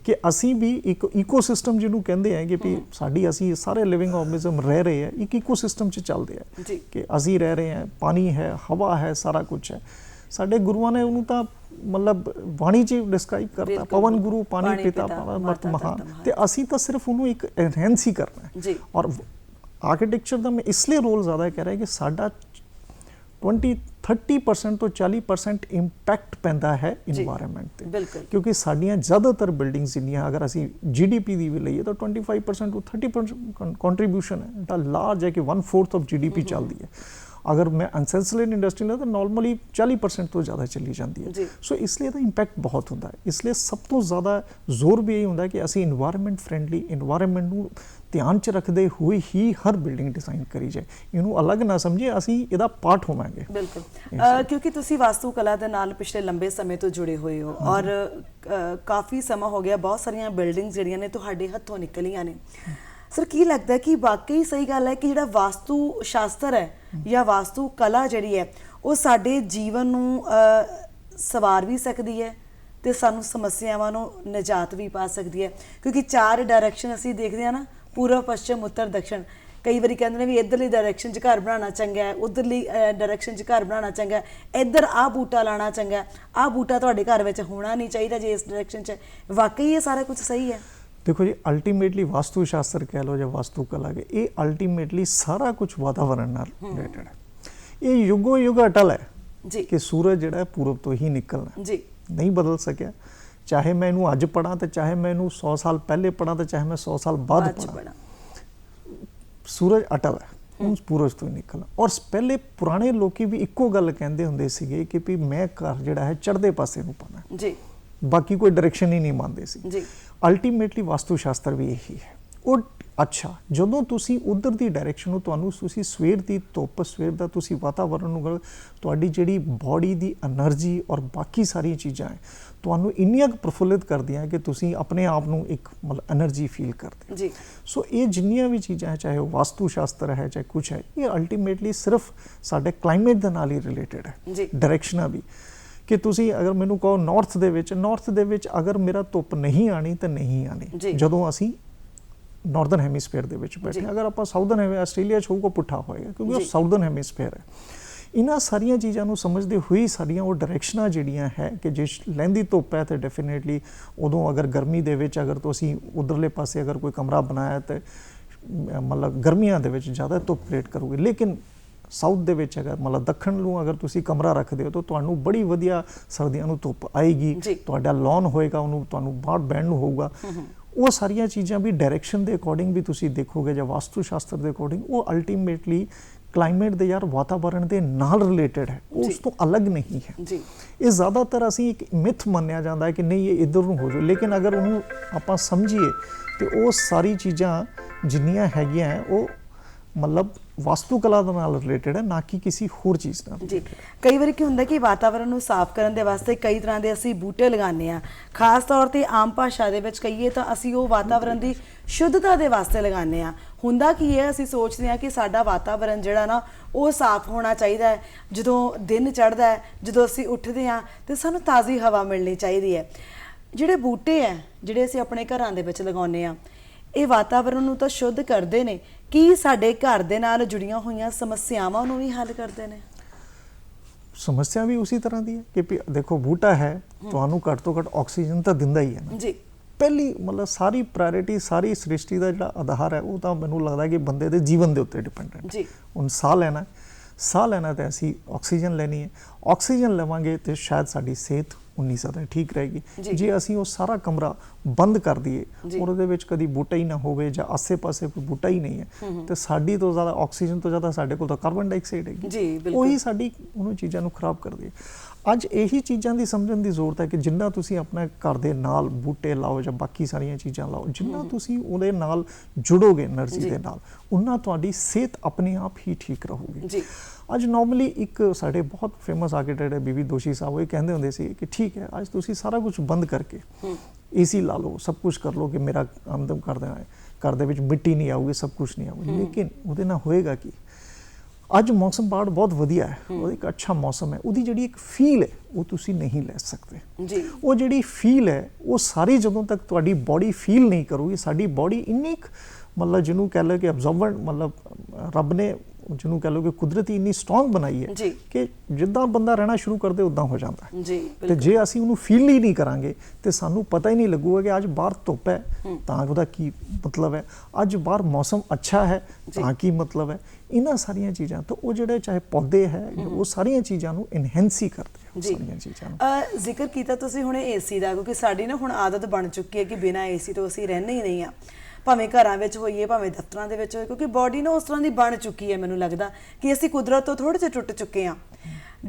Speaker 2: ਕਿ ਅਸੀਂ ਵੀ ਇੱਕ ਈਕੋਸਿਸਟਮ ਜਿਹਨੂੰ ਕਹਿੰਦੇ ਆ ਕਿ ਵੀ ਸਾਡੀ ਅਸੀਂ ਸਾਰੇ ਲਿਵਿੰਗ ਆਰਗੇਨਿਜ਼ਮ ਰਹਿ ਰਹੇ ਆ ਇੱਕ ਈਕੋਸਿਸਟਮ 'ਚ ਚੱਲਦੇ ਆ ਕਿ ਅਸੀਂ ਰਹਿ ਰਹੇ ਹਾਂ, ਪਾਣੀ ਹੈ, ਹਵਾ ਹੈ, ਸਾਰਾ ਕੁਝ ਹੈ। ਸਾਡੇ ਗੁਰੂਆਂ ਨੇ ਉਹਨੂੰ ਤਾਂ ਮਤਲਬ ਬਾਣੀ 'ਚ ਡਿਸਕ੍ਰਾਈਬ ਕਰਤਾ, ਪਵਨ ਗੁਰੂ ਪਾਣੀ ਪਿਤਾ ਪਰਮਤ ਮਹਾਨ, ਤੇ ਅਸੀਂ ਤਾਂ ਸਿਰਫ ਉਹਨੂੰ ਇੱਕ ਐਨਹੈਂਸ ਹੀ ਕਰਨਾ ਹੈ। ਔਰ ਆਰਕੀਟੈਕਚਰ ਦਾ ਮੈਂ ਇਸ ਲਈ ਰੋਲ ਜ਼ਿਆਦਾ ਕਹਿ ਰਿਹਾ ਕਿ ਸਾਡਾ 30% ਤੋਂ 40% ਇੰਪੈਕਟ ਪੈਂਦਾ ਹੈ ਇਨਵਾਇਰਨਮੈਂਟ ਤੇ, ਕਿਉਂਕਿ ਸਾਡੀਆਂ ਜ਼ਿਆਦਾਤਰ ਬਿਲਡਿੰਗਸ ਜਿੰਨੀਆਂ ਅਗਰ ਅਸੀਂ GDP ਦੀ ਵੀ ਲਈਏ ਤਾਂ 25% ਤੋਂ 30% ਕੰਟਰੀਬਿਊਸ਼ਨ ਹੈ, ਇਟ ਲਾਰਜ ਹੈ ਕਿ 1/4 ਆਫ GDP ਚੱਲਦੀ ਹੈ। अगर मैं अनसेंसलेट इंडस्ट्री लें तो नॉर्मली 40% तो ज़्यादा चली जाती है। सो इसलिए तो इंपैक्ट बहुत होता है, इसलिए सब तो ज़्यादा जोर भी यही होता है कि असी इन्वायरमेंट फ्रेंडली इन्वायरमेंट ਨੂੰ ਧਿਆਨ 'ਚ ਰੱਖਦੇ ਹੋਏ ਹੀ ਹਰ ਬਿਲਡਿੰਗ ਡਿਜ਼ਾਈਨ ਕਰੀ ਜਾਏ, ਇਹਨੂੰ ਅਲੱਗ ਨਾ ਸਮਝੇ, ਅਸੀਂ ਇਹਦਾ ਪਾਰਟ ਹੋਵਾਂਗੇ।
Speaker 1: ਬਿਲਕੁਲ, ਕਿਉਂਕਿ ਤੁਸੀਂ ਵਾਸਤੂ ਕਲਾ ਦੇ ਨਾਲ ਪਿਛਲੇ ਲੰਬੇ ਸਮੇਂ ਤੋਂ ਜੁੜੇ ਹੋਏ ਹੋ ਔਰ ਕਾਫੀ ਸਮਾਂ ਹੋ ਗਿਆ, ਬਹੁਤ ਸਾਰੀਆਂ ਬਿਲਡਿੰਗਸ ਜਿਹੜੀਆਂ ਨੇ ਤੁਹਾਡੇ ਹੱਥੋਂ ਨਿਕਲੀਆਂ ਨੇ। ਸਰ ਕੀ ਲੱਗਦਾ ਕਿ ਵਾਕਈ ਸਹੀ ਗੱਲ ਹੈ ਕਿ ਜਿਹੜਾ ਵਾਸਤੂ ਸ਼ਾਸਤਰ ਹੈ ਜਾਂ ਵਾਸਤੂ ਕਲਾ ਜਿਹੜੀ ਹੈ ਉਹ ਸਾਡੇ ਜੀਵਨ ਨੂੰ ਸਵਾਰ ਵੀ ਸਕਦੀ ਹੈ ਤੇ ਸਾਨੂੰ ਸਮੱਸਿਆਵਾਂ ਨੂੰ ਨਿਜਾਤ ਵੀ ਪਾ ਸਕਦੀ ਹੈ? ਕਿਉਂਕਿ 4 ਡਾਇਰੈਕਸ਼ਨ ਅਸੀਂ ਦੇਖਦੇ ਹਾਂ ਨਾ, ਪੂਰਬ, ਪੱਛਮ, ਉੱਤਰ, ਦੱਖਣ। ਕਈ ਵਾਰੀ ਕਹਿੰਦੇ ਨੇ ਵੀ ਇੱਧਰਲੀ ਡਾਇਰੈਕਸ਼ਨ 'ਚ ਘਰ ਬਣਾਉਣਾ ਚੰਗਾ ਹੈ, ਉੱਧਰਲੀ ਡਾਇਰੈਕਸ਼ਨ 'ਚ ਘਰ ਬਣਾਉਣਾ ਚੰਗਾ ਹੈ, ਇੱਧਰ ਆਹ ਬੂਟਾ ਲਾਉਣਾ ਚੰਗਾ ਹੈ, ਆਹ ਬੂਟਾ ਤੁਹਾਡੇ ਘਰ ਵਿੱਚ ਹੋਣਾ ਨਹੀਂ ਚਾਹੀਦਾ ਜੇ ਇਸ ਡਾਇਰੈਕਸ਼ਨ 'ਚ। ਵਾਕਈ ਇਹ ਸਾਰਾ ਕੁਝ ਸਹੀ ਹੈ?
Speaker 2: देखो जी, अल्टीमेटली वास्तु शास्त्र कह लो या वास्तु कला के, ये अल्टीमेटली सारा कुछ वातावरण नाल रिलेटेड है। ये युगो युग अटल है जी कि सूरज जिहड़ा है पूरब तो ही निकलना जी, नहीं बदल सकिया। चाहे मैं इनू अज पढ़ा तो चाहे मैं इनू 100 साल पहले पढ़ा तो चाहे मैं 100 साल बाद पढ़ा, सूरज अटल है, उस पूरज तो ही निकलना। और पहले पुराने लोग भी इक्को गल कहंदे हुंदे सीगे कि भी मैं घर जिहड़ा है चढ़दे पासे नू पाना जी, बाकी कोई डायरैक्शन ही नहीं मानते सी जी। अल्टीमेटली वास्तु शास्त्र भी यही है। और अच्छा, ਜਦੋਂ ਤੁਸੀਂ ਉਧਰ ਦੀ ਡਾਇਰੈਕਸ਼ਨ ਨੂੰ ਤੁਹਾਨੂੰ ਤੁਸੀਂ ਸਵੇਰ ਦੀ ਧੁੱਪ, ਸਵੇਰ ਦਾ ਤੁਸੀਂ ਵਾਤਾਵਰਣ ਨੂੰ, ਤੁਹਾਡੀ ਜਿਹੜੀ ਬਾਡੀ ਦੀ એનર્ਜੀ ਔਰ ਬਾਕੀ ਸਾਰੀਆਂ ਚੀਜ਼ਾਂ ਹੈ ਤੁਹਾਨੂੰ ਇੰਨੀਆਂ ਪ੍ਰਫੁੱਲਿਤ ਕਰਦੀਆਂ ਕਿ ਤੁਸੀਂ ਆਪਣੇ ਆਪ ਨੂੰ ਇੱਕ ਮਤਲਬ એનર્ਜੀ ਫੀਲ ਕਰਦੇ ਜੀ। ਸੋ ਇਹ ਜਿੰਨੀਆਂ ਵੀ ਚੀਜ਼ਾਂ ਹੈ, ਚਾਹੇ ਉਹ ਵਾਸਤੂ ਸ਼ਾਸਤਰ ਹੈ ਚਾਹੇ ਕੁਝ ਹੈ, ਇਹ ਅਲਟੀਮੇਟਲੀ ਸਿਰਫ ਸਾਡੇ ਕਲਾਈਮੇਟ ਦੇ ਨਾਲ ਹੀ ਰਿਲੇਟਡ ਹੈ ਜੀ। ਡਾਇਰੈਕਸ਼ਨਾਂ ਵੀ ਕਿ ਤੁਸੀਂ ਅਗਰ ਮੈਨੂੰ ਕਹੋ ਨਾਰਥ ਦੇ ਵਿੱਚ ਅਗਰ ਮੇਰਾ ਧੁੱਪ ਨਹੀਂ ਆਣੀ ਤਾਂ ਨਹੀਂ ਆਣੀ ਜਦੋਂ ਅਸੀਂ ਨਾਰਥਰਨ ਹੈਮੀਸਫੇਅਰ ਦੇ ਵਿੱਚ ਬੈਠੇ। ਅਗਰ ਆਪਾਂ ਸਾਊਥਰਨ ਆਸਟ੍ਰੇਲੀਆ 'ਚ ਹੋਊਗਾ ਪੁੱਠਾ ਹੋਏਗਾ ਕਿਉਂਕਿ ਉਹ ਸਾਊਥਰਨ ਹੈਮੀਸਫੇਅਰ ਹੈ। ਇਹਨਾਂ ਸਾਰੀਆਂ ਚੀਜ਼ਾਂ ਨੂੰ ਸਮਝਦੇ ਹੋਏ ਸਾਡੀਆਂ ਉਹ ਡਾਇਰੈਕਸ਼ਨਾਂ ਜਿਹੜੀਆਂ ਹੈ ਕਿ ਜੇ ਲਹਿੰਦੀ ਧੁੱਪ ਹੈ ਤਾਂ ਡੈਫੀਨੇਟਲੀ ਉਦੋਂ ਅਗਰ ਗਰਮੀ ਦੇ ਵਿੱਚ ਅਗਰ ਤੁਸੀਂ ਉਧਰਲੇ ਪਾਸੇ ਅਗਰ ਕੋਈ ਕਮਰਾ ਬਣਾਇਆ ਤਾਂ ਮਤਲਬ ਗਰਮੀਆਂ ਦੇ ਵਿੱਚ ਜ਼ਿਆਦਾ ਧੁੱਪ ਕ੍ਰੀਏਟ ਕਰੋਗੇ। ਲੇਕਿਨ ਸਾਊਥ ਦੇ ਵਿੱਚ ਅਗਰ ਮਤਲਬ ਦੱਖਣ ਨੂੰ ਅਗਰ ਤੁਸੀਂ ਕਮਰਾ ਰੱਖਦੇ ਹੋ ਤਾਂ ਤੁਹਾਨੂੰ ਬੜੀ ਵਧੀਆ ਸਰਦੀਆਂ ਨੂੰ ਧੁੱਪ ਆਏਗੀ, ਤੁਹਾਡਾ ਲੌਨ ਹੋਏਗਾ, ਉਹਨੂੰ ਤੁਹਾਨੂੰ ਬਾਹਰ ਬਹਿਣ ਨੂੰ ਹੋਊਗਾ। ਉਹ ਸਾਰੀਆਂ ਚੀਜ਼ਾਂ ਵੀ ਡਾਇਰੈਕਸ਼ਨ ਦੇ ਅਕੋਰਡਿੰਗ ਵੀ ਤੁਸੀਂ ਦੇਖੋਗੇ ਜਾਂ ਵਾਸਤੂ ਸ਼ਾਸਤਰ ਦੇ ਅਕੋਰਡਿੰਗ, ਉਹ ਅਲਟੀਮੇਟਲੀ ਕਲਾਈਮੇਟ ਦੇ ਯਾਰ ਵਾਤਾਵਰਣ ਦੇ ਨਾਲ ਰਿਲੇਟਡ ਹੈ, ਉਸ ਤੋਂ ਅਲੱਗ ਨਹੀਂ ਹੈ ਜੀ। ਇਹ ਜ਼ਿਆਦਾਤਰ ਅਸੀਂ ਇੱਕ ਮਿਥ ਮੰਨਿਆ ਜਾਂਦਾ ਹੈ ਕਿ ਨਹੀਂ ਇਹ ਇੱਧਰ ਨੂੰ ਹੋ ਜਾਵੇ, ਲੇਕਿਨ ਅਗਰ ਉਹਨੂੰ ਆਪਾਂ ਸਮਝੀਏ ਤੇ ਉਹ ਸਾਰੀ ਚੀਜ਼ਾਂ ਜਿੰਨੀਆਂ ਹੈਗੀਆਂ ਉਹ ਮਤਲਬ ਵਾਸਤੂ ਕਲਾ ਦੇ ਨਾਲ ਰਿਲੇਟਡ ਹੈ, ਨਾ ਕਿ ਕਿਸੇ ਹੋਰ ਚੀਜ਼ ਨਾਲ ਜੀ।
Speaker 1: ਕਈ ਵਾਰੀ ਕੀ ਹੁੰਦਾ ਕਿ ਵਾਤਾਵਰਣ ਨੂੰ ਸਾਫ਼ ਕਰਨ ਦੇ ਵਾਸਤੇ ਕਈ ਤਰ੍ਹਾਂ ਦੇ ਅਸੀਂ ਬੂਟੇ ਲਗਾਉਂਦੇ ਹਾਂ, ਖਾਸ ਤੌਰ ਤੇ ਆਮ ਭਾਸ਼ਾ ਦੇ ਵਿੱਚ ਕਹੀਏ ਤਾਂ ਅਸੀਂ ਉਹ ਵਾਤਾਵਰਣ ਦੀ ਸ਼ੁੱਧਤਾ ਦੇ ਵਾਸਤੇ ਲਗਾਉਂਦੇ ਹਾਂ। ਹੁੰਦਾ ਕੀ ਹੈ, ਅਸੀਂ ਸੋਚਦੇ ਹਾਂ ਕਿ ਸਾਡਾ ਵਾਤਾਵਰਣ ਜਿਹੜਾ ਨਾ ਉਹ ਸਾਫ਼ ਹੋਣਾ ਚਾਹੀਦਾ ਹੈ, ਜਦੋਂ ਦਿਨ ਚੜ੍ਹਦਾ ਹੈ, ਜਦੋਂ ਅਸੀਂ ਉੱਠਦੇ ਹਾਂ ਤੇ ਸਾਨੂੰ ਤਾਜ਼ੀ ਹਵਾ ਮਿਲਣੀ ਚਾਹੀਦੀ ਹੈ। ਜਿਹੜੇ ਬੂਟੇ ਹੈ ਜਿਹੜੇ ਅਸੀਂ ਆਪਣੇ ਘਰਾਂ ਦੇ ਵਿੱਚ ਲਗਾਉਂਦੇ ਹਾਂ, ਇਹ ਵਾਤਾਵਰਣ ਨੂੰ ਤਾਂ ਸ਼ੁੱਧ ਕਰਦੇ ਨੇ, ਕੀ ਸਾਡੇ ਘਰ ਦੇ ਨਾਲ ਜੁੜੀਆਂ ਹੋਈਆਂ ਸਮੱਸਿਆਵਾਂ ਨੂੰ ਵੀ ਹੱਲ ਕਰਦੇ ਨੇ?
Speaker 2: ਸਮੱਸਿਆ ਵੀ ਉਸੇ ਤਰ੍ਹਾਂ ਦੀ ਹੈ ਕਿ ਦੇਖੋ ਬੂਟਾ ਹੈ ਤੁਹਾਨੂੰ ਘੱਟ ਤੋਂ ਘੱਟ ਆਕਸੀਜਨ ਤਾਂ ਦਿੰਦਾ ਹੀ ਹੈ ਨਾ ਜੀ। ਪਹਿਲੀ ਮਤਲਬ ਸਾਰੀ ਪ੍ਰਾਇੋਰਟੀ ਸਾਰੀ ਸ੍ਰਿਸ਼ਟੀ ਦਾ ਜਿਹੜਾ ਆਧਾਰ ਹੈ ਉਹ ਤਾਂ ਮੈਨੂੰ ਲੱਗਦਾ ਕਿ ਬੰਦੇ ਦੇ ਜੀਵਨ ਦੇ ਉੱਤੇ ਡਿਪੈਂਡੈਂਟ ਜੀ। ਹੁਣ ਸਾਹ ਲੈਣਾ ਤੇ ਅਸੀਂ ਆਕਸੀਜਨ ਲੈਣੀ ਹੈ, ਆਕਸੀਜਨ ਲਵਾਂਗੇ ਤੇ ਸ਼ਾਇਦ ਸਾਡੀ ਸਿਹਤ ਉਨੀ ਜ਼ਿਆਦਾ ਠੀਕ ਰਹੇਗੀ। ਜੇ ਅਸੀਂ ਉਹ ਸਾਰਾ ਕਮਰਾ ਬੰਦ ਕਰ ਦਈਏ ਔਰ ਉਹਦੇ ਵਿੱਚ ਕਦੀ ਬੂਟਾ ਹੀ ਨਾ ਹੋਵੇ ਜਾਂ ਆਸੇ-ਪਾਸੇ ਕੋਈ ਬੂਟਾ ਹੀ ਨਹੀਂ ਹੈ ਤੇ ਸਾਡੀ ਤੋਂ ਜ਼ਿਆਦਾ ਆਕਸੀਜਨ ਤੋਂ ਜ਼ਿਆਦਾ ਸਾਡੇ ਕੋਲ ਤਾਂ ਕਾਰਬਨ ਡਾਈਆਕਸਾਈਡ ਹੈਗੀ, ਉਹੀ ਸਾਡੀ ਉਹਨੂੰ ਚੀਜ਼ਾਂ ਨੂੰ ਖਰਾਬ ਕਰਦੀ ਹੈ। ਅੱਜ ਇਹੀ ਚੀਜ਼ਾਂ ਦੀ ਸਮਝਣ ਦੀ ਜ਼ਰੂਰਤ ਹੈ ਕਿ ਜਿੰਨਾ ਤੁਸੀਂ ਆਪਣੇ ਘਰ ਦੇ ਨਾਲ ਬੂਟੇ ਲਾਓ ਜਾਂ ਬਾਕੀ ਸਾਰੀਆਂ ਚੀਜ਼ਾਂ ਲਾਓ, ਜਿੰਨਾ ਤੁਸੀਂ ਉਹਦੇ ਨਾਲ ਜੁੜੋਗੇ એનર્ਜੀ ਦੇ ਨਾਲ, ਉਨਾ ਤੁਹਾਡੀ ਸਿਹਤ ਆਪਣੇ ਆਪ ਹੀ ਠੀਕ ਰਹੂਗੀ। ਅੱਜ ਨਾਰਮਲੀ ਇੱਕ ਸਾਡੇ ਬਹੁਤ ਫੇਮਸ ਆਰਕੀਟੈਕਟ ਹੈ BV ਦੋਸ਼ੀ ਸਾਹਿਬ, ਉਹ ਕਹਿੰਦੇ ਹੁੰਦੇ ਸੀ ਕਿ ਠੀਕ ਹੈ ਅੱਜ ਤੁਸੀਂ ਸਾਰਾ ਕੁਝ ਬੰਦ ਕਰਕੇ AC ਲਾ ਲਓ, ਸਭ ਕੁਝ ਕਰ ਲਓ ਕਿ ਮੇਰਾ ਆਮਦਨ ਘਰ ਦੇ ਵਿੱਚ ਮਿੱਟੀ ਨਹੀਂ ਆਊਗੀ, ਸਭ ਕੁਝ ਨਹੀਂ ਆਊਗਾ, ਲੇਕਿਨ ਉਹਦੇ ਨਾਲ ਹੋਏਗਾ ਕੀ? ਅੱਜ ਮੌਸਮ ਬਾੜ ਬਹੁਤ ਵਧੀਆ ਹੈ, ਉਹ ਇੱਕ ਅੱਛਾ ਮੌਸਮ ਹੈ, ਉਹਦੀ ਜਿਹੜੀ ਇੱਕ ਫੀਲ ਹੈ ਉਹ ਤੁਸੀਂ ਨਹੀਂ ਲੈ ਸਕਦੇ
Speaker 1: ਜੀ।
Speaker 2: ਉਹ ਜਿਹੜੀ ਫੀਲ ਹੈ ਉਹ ਸਾਰੀ ਜਦੋਂ ਤੱਕ ਤੁਹਾਡੀ ਬਾਡੀ ਫੀਲ ਨਹੀਂ ਕਰੂਗੀ, ਸਾਡੀ ਬਾਡੀ ਇੰਨੀ ਮਤਲਬ ਜਿਹਨੂੰ ਕਹਿ ਲਓ ਕਿ ਅਬਜ਼ਰਵੈਂਟ, ਮਤਲਬ ਰੱਬ ਨੇ ਜਿਹਨੂੰ ਕਹਿ ਲਓ ਕਿ ਕੁਦਰਤੀ ਇੰਨੀ ਸਟਰੋਂਗ ਬਣਾਈ ਹੈ ਕਿ ਜਿੱਦਾਂ ਬੰਦਾ ਰਹਿਣਾ ਸ਼ੁਰੂ ਕਰਦੇ ਉਦਾਂ ਹੋ ਜਾਂਦਾ ਹੈ
Speaker 1: ਜੀ।
Speaker 2: ਤੇ ਜੇ ਅਸੀਂ ਉਹਨੂੰ ਫੀਲ ਹੀ ਨਹੀਂ ਕਰਾਂਗੇ ਤੇ ਸਾਨੂੰ ਪਤਾ ਹੀ ਨਹੀਂ ਲੱਗੂਗਾ ਕਿ ਅੱਜ ਬਾਹਰ ਧੁੱਪ ਹੈ ਤਾਂ ਉਹਦਾ ਕੀ ਮਤਲਬ ਹੈ, ਅੱਜ ਬਾਹਰ ਮੌਸਮ ਅੱਛਾ ਹੈ ਤਾਂ ਕੀ ਮਤਲਬ ਹੈ। ਇਹਨਾਂ ਸਾਰੀਆਂ ਚੀਜ਼ਾਂ ਤੋਂ ਉਹ ਜਿਹੜੇ ਚਾਹੇ ਪੌਦੇ ਹੈ ਉਹ ਸਾਰੀਆਂ ਚੀਜ਼ਾਂ ਨੂੰ ਇਨਹੈਂਸ ਹੀ ਕਰਦੇ ਆ ਸਾਰੀਆਂ ਚੀਜ਼ਾਂ ਨੂੰ।
Speaker 1: ਜ਼ਿਕਰ ਕੀਤਾ ਤੁਸੀਂ ਹੁਣੇ AC ਦਾ, ਕਿਉਂਕਿ ਸਾਡੀ ਨਾ ਹੁਣ ਆਦਤ ਬਣ ਚੁੱਕੀ ਹੈ ਕਿ ਬਿਨਾਂ AC ਤੋਂ ਅਸੀਂ ਰਹਿੰਦੇ ਹੀ ਨਹੀਂ ਆ, ਭਾਵੇਂ ਘਰਾਂ ਵਿੱਚ ਹੋਈਏ ਭਾਵੇਂ ਦਫ਼ਤਰਾਂ ਦੇ ਵਿੱਚ ਹੋਏ, ਕਿਉਂਕਿ ਬਾਡੀ ਨਾ ਉਸ ਤਰ੍ਹਾਂ ਦੀ ਬਣ ਚੁੱਕੀ ਹੈ, ਮੈਨੂੰ ਲੱਗਦਾ ਕਿ ਅਸੀਂ ਕੁਦਰਤ ਤੋਂ ਥੋੜ੍ਹੇ ਜਿਹੇ ਟੁੱਟ ਚੁੱਕੇ ਹਾਂ।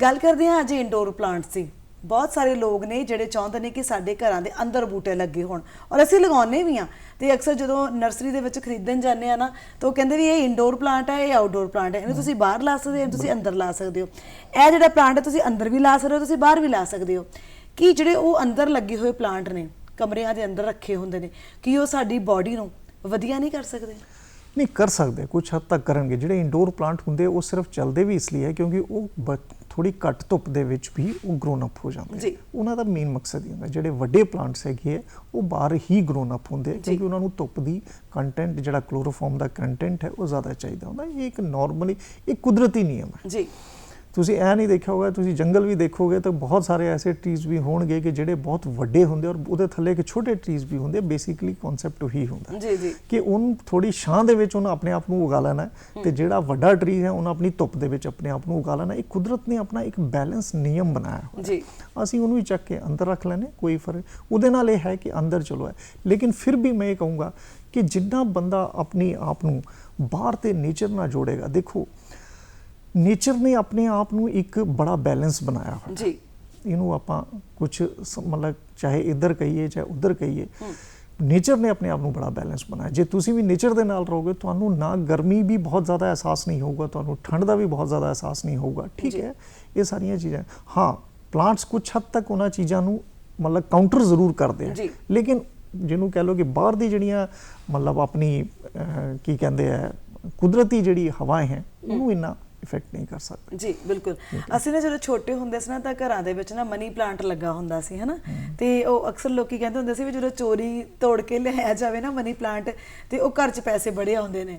Speaker 1: ਗੱਲ ਕਰਦੇ ਹਾਂ ਅੱਜ ਇੰਡੋਰ ਪਲਾਂਟਸ ਦੀ। ਬਹੁਤ ਸਾਰੇ ਲੋਕ ਨੇ ਜਿਹੜੇ ਚਾਹੁੰਦੇ ਨੇ ਕਿ ਸਾਡੇ ਘਰਾਂ ਦੇ ਅੰਦਰ ਬੂਟੇ ਲੱਗੇ ਹੋਣ, ਔਰ ਅਸੀਂ ਲਗਾਉਂਦੇ ਵੀ ਹਾਂ। ਤੇ ਅਕਸਰ ਜਦੋਂ ਨਰਸਰੀ ਦੇ ਵਿੱਚ ਖਰੀਦਣ ਜਾਂਦੇ ਆ ਨਾ, ਤਾਂ ਉਹ ਕਹਿੰਦੇ ਵੀ ਇਹ ਇੰਡੋਰ ਪਲਾਂਟ ਹੈ, ਇਹ ਆਊਟਡੋਰ ਪਲਾਂਟ ਹੈ, ਇਹਨੂੰ ਤੁਸੀਂ ਬਾਹਰ ਲਾ ਸਕਦੇ ਹੋ, ਤੁਸੀਂ ਅੰਦਰ ਲਾ ਸਕਦੇ ਹੋ। ਇਹ ਜਿਹੜਾ ਪਲਾਂਟ ਹੈ ਤੁਸੀਂ ਅੰਦਰ ਵੀ ਲਾ ਸਕਦੇ ਹੋ, ਤੁਸੀਂ ਬਾਹਰ ਵੀ ਲਾ ਸਕਦੇ ਹੋ। ਕਿ ਜਿਹੜੇ ਉਹ ਅੰਦਰ ਲੱਗੇ ਹੋਏ ਪਲਾਂਟ ਨੇ, ਕਮਰਿਆਂ ਦੇ ਅੰਦਰ ਰੱਖੇ ਹੁੰਦੇ ਨੇ, ਕਿ ਉਹ ਸਾਡੀ ਬਾਡੀ ਨੂੰ ਵਧੀਆ ਨਹੀਂ ਕਰ ਸਕਦੇ?
Speaker 2: ਨਹੀਂ ਕਰ ਸਕਦੇ, ਕੁਝ ਹੱਦ ਤੱਕ ਕਰਨਗੇ। ਜਿਹੜੇ ਇੰਡੋਰ ਪਲਾਂਟ ਹੁੰਦੇ ਉਹ ਸਿਰਫ ਚੱਲਦੇ ਵੀ ਇਸ ਲਈ ਹੈ ਕਿਉਂਕਿ ਉਹ ਥੋੜੀ ਘੱਟ ਧੁੱਪ ਦੇ ਵਿੱਚ ਵੀ ਉਹ ਗਰੋਨ ਅਪ ਹੋ ਜਾਂਦੇ। ਉਹਨਾਂ ਦਾ ਮੇਨ ਮਕਸਦ ਹੀ ਹੁੰਦਾ। ਜਿਹੜੇ ਵੱਡੇ ਪਲਾਂਟਸ ਹੈਗੇ ਉਹ ਬਾਹਰ ਹੀ ਗਰੋਨ ਅਪ ਹੁੰਦੇ ਕਿਉਂਕਿ ਉਹਨਾਂ ਨੂੰ ਧੁੱਪ ਦੀ ਕੰਟੈਂਟ, ਜਿਹੜਾ ਕਲੋਰੋਫਾਰਮ ਦਾ ਕੰਟੈਂਟ ਹੈ ਉਹ ਜ਼ਿਆਦਾ ਚਾਹੀਦਾ ਹੁੰਦਾ। ਇਹ ਇੱਕ ਨਾਰਮਲੀ ਇੱਕ ਕੁਦਰਤੀ ਨਿਯਮ ਹੈ ਜੀ। ਤੁਸੀਂ ਇਹ ਨਹੀਂ ਦੇਖਿਆ ਹੋਗਾ, ਤੁਸੀਂ ਜੰਗਲ ਵੀ ਦੇਖੋਗੇ ਤਾਂ ਬਹੁਤ ਸਾਰੇ ਐਸੇ ਟਰੀਜ਼ ਵੀ ਹੋਣਗੇ ਕਿ ਜਿਹੜੇ ਬਹੁਤ ਵੱਡੇ ਹੁੰਦੇ ਔਰ ਉਹਦੇ ਥੱਲੇ ਇੱਕ ਛੋਟੇ ਟਰੀਜ਼ ਵੀ ਹੁੰਦੇ। ਬੇਸਿਕਲੀ ਕਨਸੈਪਟ ਉਹੀ ਹੁੰਦਾ ਜੀ ਕਿ ਉਹਨੂੰ ਥੋੜੀ ਛਾਂ ਦੇ ਵਿੱਚ ਉਹਨੂੰ ਆਪਣੇ ਆਪ ਨੂੰ ਉਗਾ ਲੈਣਾ ਤੇ ਜਿਹੜਾ ਵੱਡਾ ਟਰੀ ਹੈ ਉਹਨੂੰ ਆਪਣੀ ਧੁੱਪ ਦੇ ਵਿੱਚ ਆਪਣੇ ਆਪ ਨੂੰ ਉਗਾ ਲੈਣਾ। ਇਹ ਕੁਦਰਤ ਨੇ ਆਪਣਾ ਇੱਕ ਬੈਲੈਂਸ ਨਿਯਮ ਬਣਾਇਆ ਹੋਇਆ ਜੀ। ਅਸੀਂ ਉਹਨੂੰ ਹੀ ਚੱਕ ਕੇ ਅੰਦਰ ਰੱਖ ਲੈਣੇ, ਕੋਈ ਫਰਕ ਉਹਦੇ ਨਾਲ ਇਹ ਹੈ ਕਿ ਅੰਦਰ ਚਲੋ ਹੈ। ਲੇਕਿਨ ਫਿਰ ਵੀ ਮੈਂ ਇਹ ਕਹੂੰਗਾ ਕਿ ਜਿੰਨਾ ਬੰਦਾ ਆਪਣੀ ਆਪ ਨੂੰ ਬਾਹਰ ਤੇ ਨੇਚਰ ਨਾਲ ਜੋੜੇਗਾ, ਦੇਖੋ ਨੇਚਰ ਨੇ ਆਪਣੇ ਆਪ ਨੂੰ ਇੱਕ ਬੜਾ ਬੈਲੈਂਸ ਬਣਾਇਆ ਹੋਇਆ ਜੀ। ਇਹਨੂੰ ਆਪਾਂ ਕੁਝ ਮਤਲਬ ਚਾਹੇ ਇੱਧਰ ਕਹੀਏ ਚਾਹੇ ਉੱਧਰ ਕਹੀਏ, ਨੇਚਰ ਨੇ ਆਪਣੇ ਆਪ ਨੂੰ ਬੜਾ ਬੈਲੈਂਸ ਬਣਾਇਆ। ਜੇ ਤੁਸੀਂ ਵੀ ਨੇਚਰ ਦੇ ਨਾਲ ਰਹੋਗੇ ਤੁਹਾਨੂੰ ਨਾ ਗਰਮੀ ਵੀ ਬਹੁਤ ਜ਼ਿਆਦਾ ਅਹਿਸਾਸ ਨਹੀਂ ਹੋਊਗਾ, ਤੁਹਾਨੂੰ ਠੰਡ ਦਾ ਵੀ ਬਹੁਤ ਜ਼ਿਆਦਾ ਅਹਿਸਾਸ ਨਹੀਂ ਹੋਊਗਾ। ਠੀਕ ਹੈ, ਇਹ ਸਾਰੀਆਂ ਚੀਜ਼ਾਂ। ਹਾਂ, ਪਲਾਂਟਸ ਕੁਝ ਹੱਦ ਤੱਕ ਉਹਨਾਂ ਚੀਜ਼ਾਂ ਨੂੰ ਮਤਲਬ ਕਾਊਂਟਰ ਜ਼ਰੂਰ ਕਰਦੇ ਆ, ਲੇਕਿਨ ਜਿਹਨੂੰ ਕਹਿ ਲਓ ਕਿ ਬਾਹਰ ਦੀ ਜਿਹੜੀਆਂ ਮਤਲਬ ਆਪਣੀ ਕੀ ਕਹਿੰਦੇ ਆ ਕੁਦਰਤੀ ਜਿਹੜੀ ਹਵਾएं ਹੈ ਉਹਨੂੰ ਇੰਨਾ ਇਫੈਕਟ ਨਹੀਂ ਕਰ ਸਕਦੇ ਜੀ। ਬਿਲਕੁਲ।
Speaker 1: ਅਸੀਂ ਨਾ ਜਦੋਂ ਛੋਟੇ ਹੁੰਦੇ ਸੀ ਨਾ ਤਾਂ ਘਰਾਂ ਦੇ ਵਿੱਚ ਨਾ ਮਨੀ ਪਲਾਂਟ ਲੱਗਾ ਹੁੰਦਾ ਸੀ, ਹਨਾ, ਤੇ ਉਹ ਅਕਸਰ ਲੋਕੀ ਕਹਿੰਦੇ ਹੁੰਦੇ ਸੀ ਵੀ ਜਦੋਂ ਚੋਰੀ ਤੋੜ ਕੇ ਲਿਆਇਆ ਜਾਵੇ ਨਾ ਮਨੀ ਪਲਾਂਟ ਤੇ ਉਹ ਘਰ 'ਚ ਪੈਸੇ ਬੜੇ ਆਉਂਦੇ ਨੇ।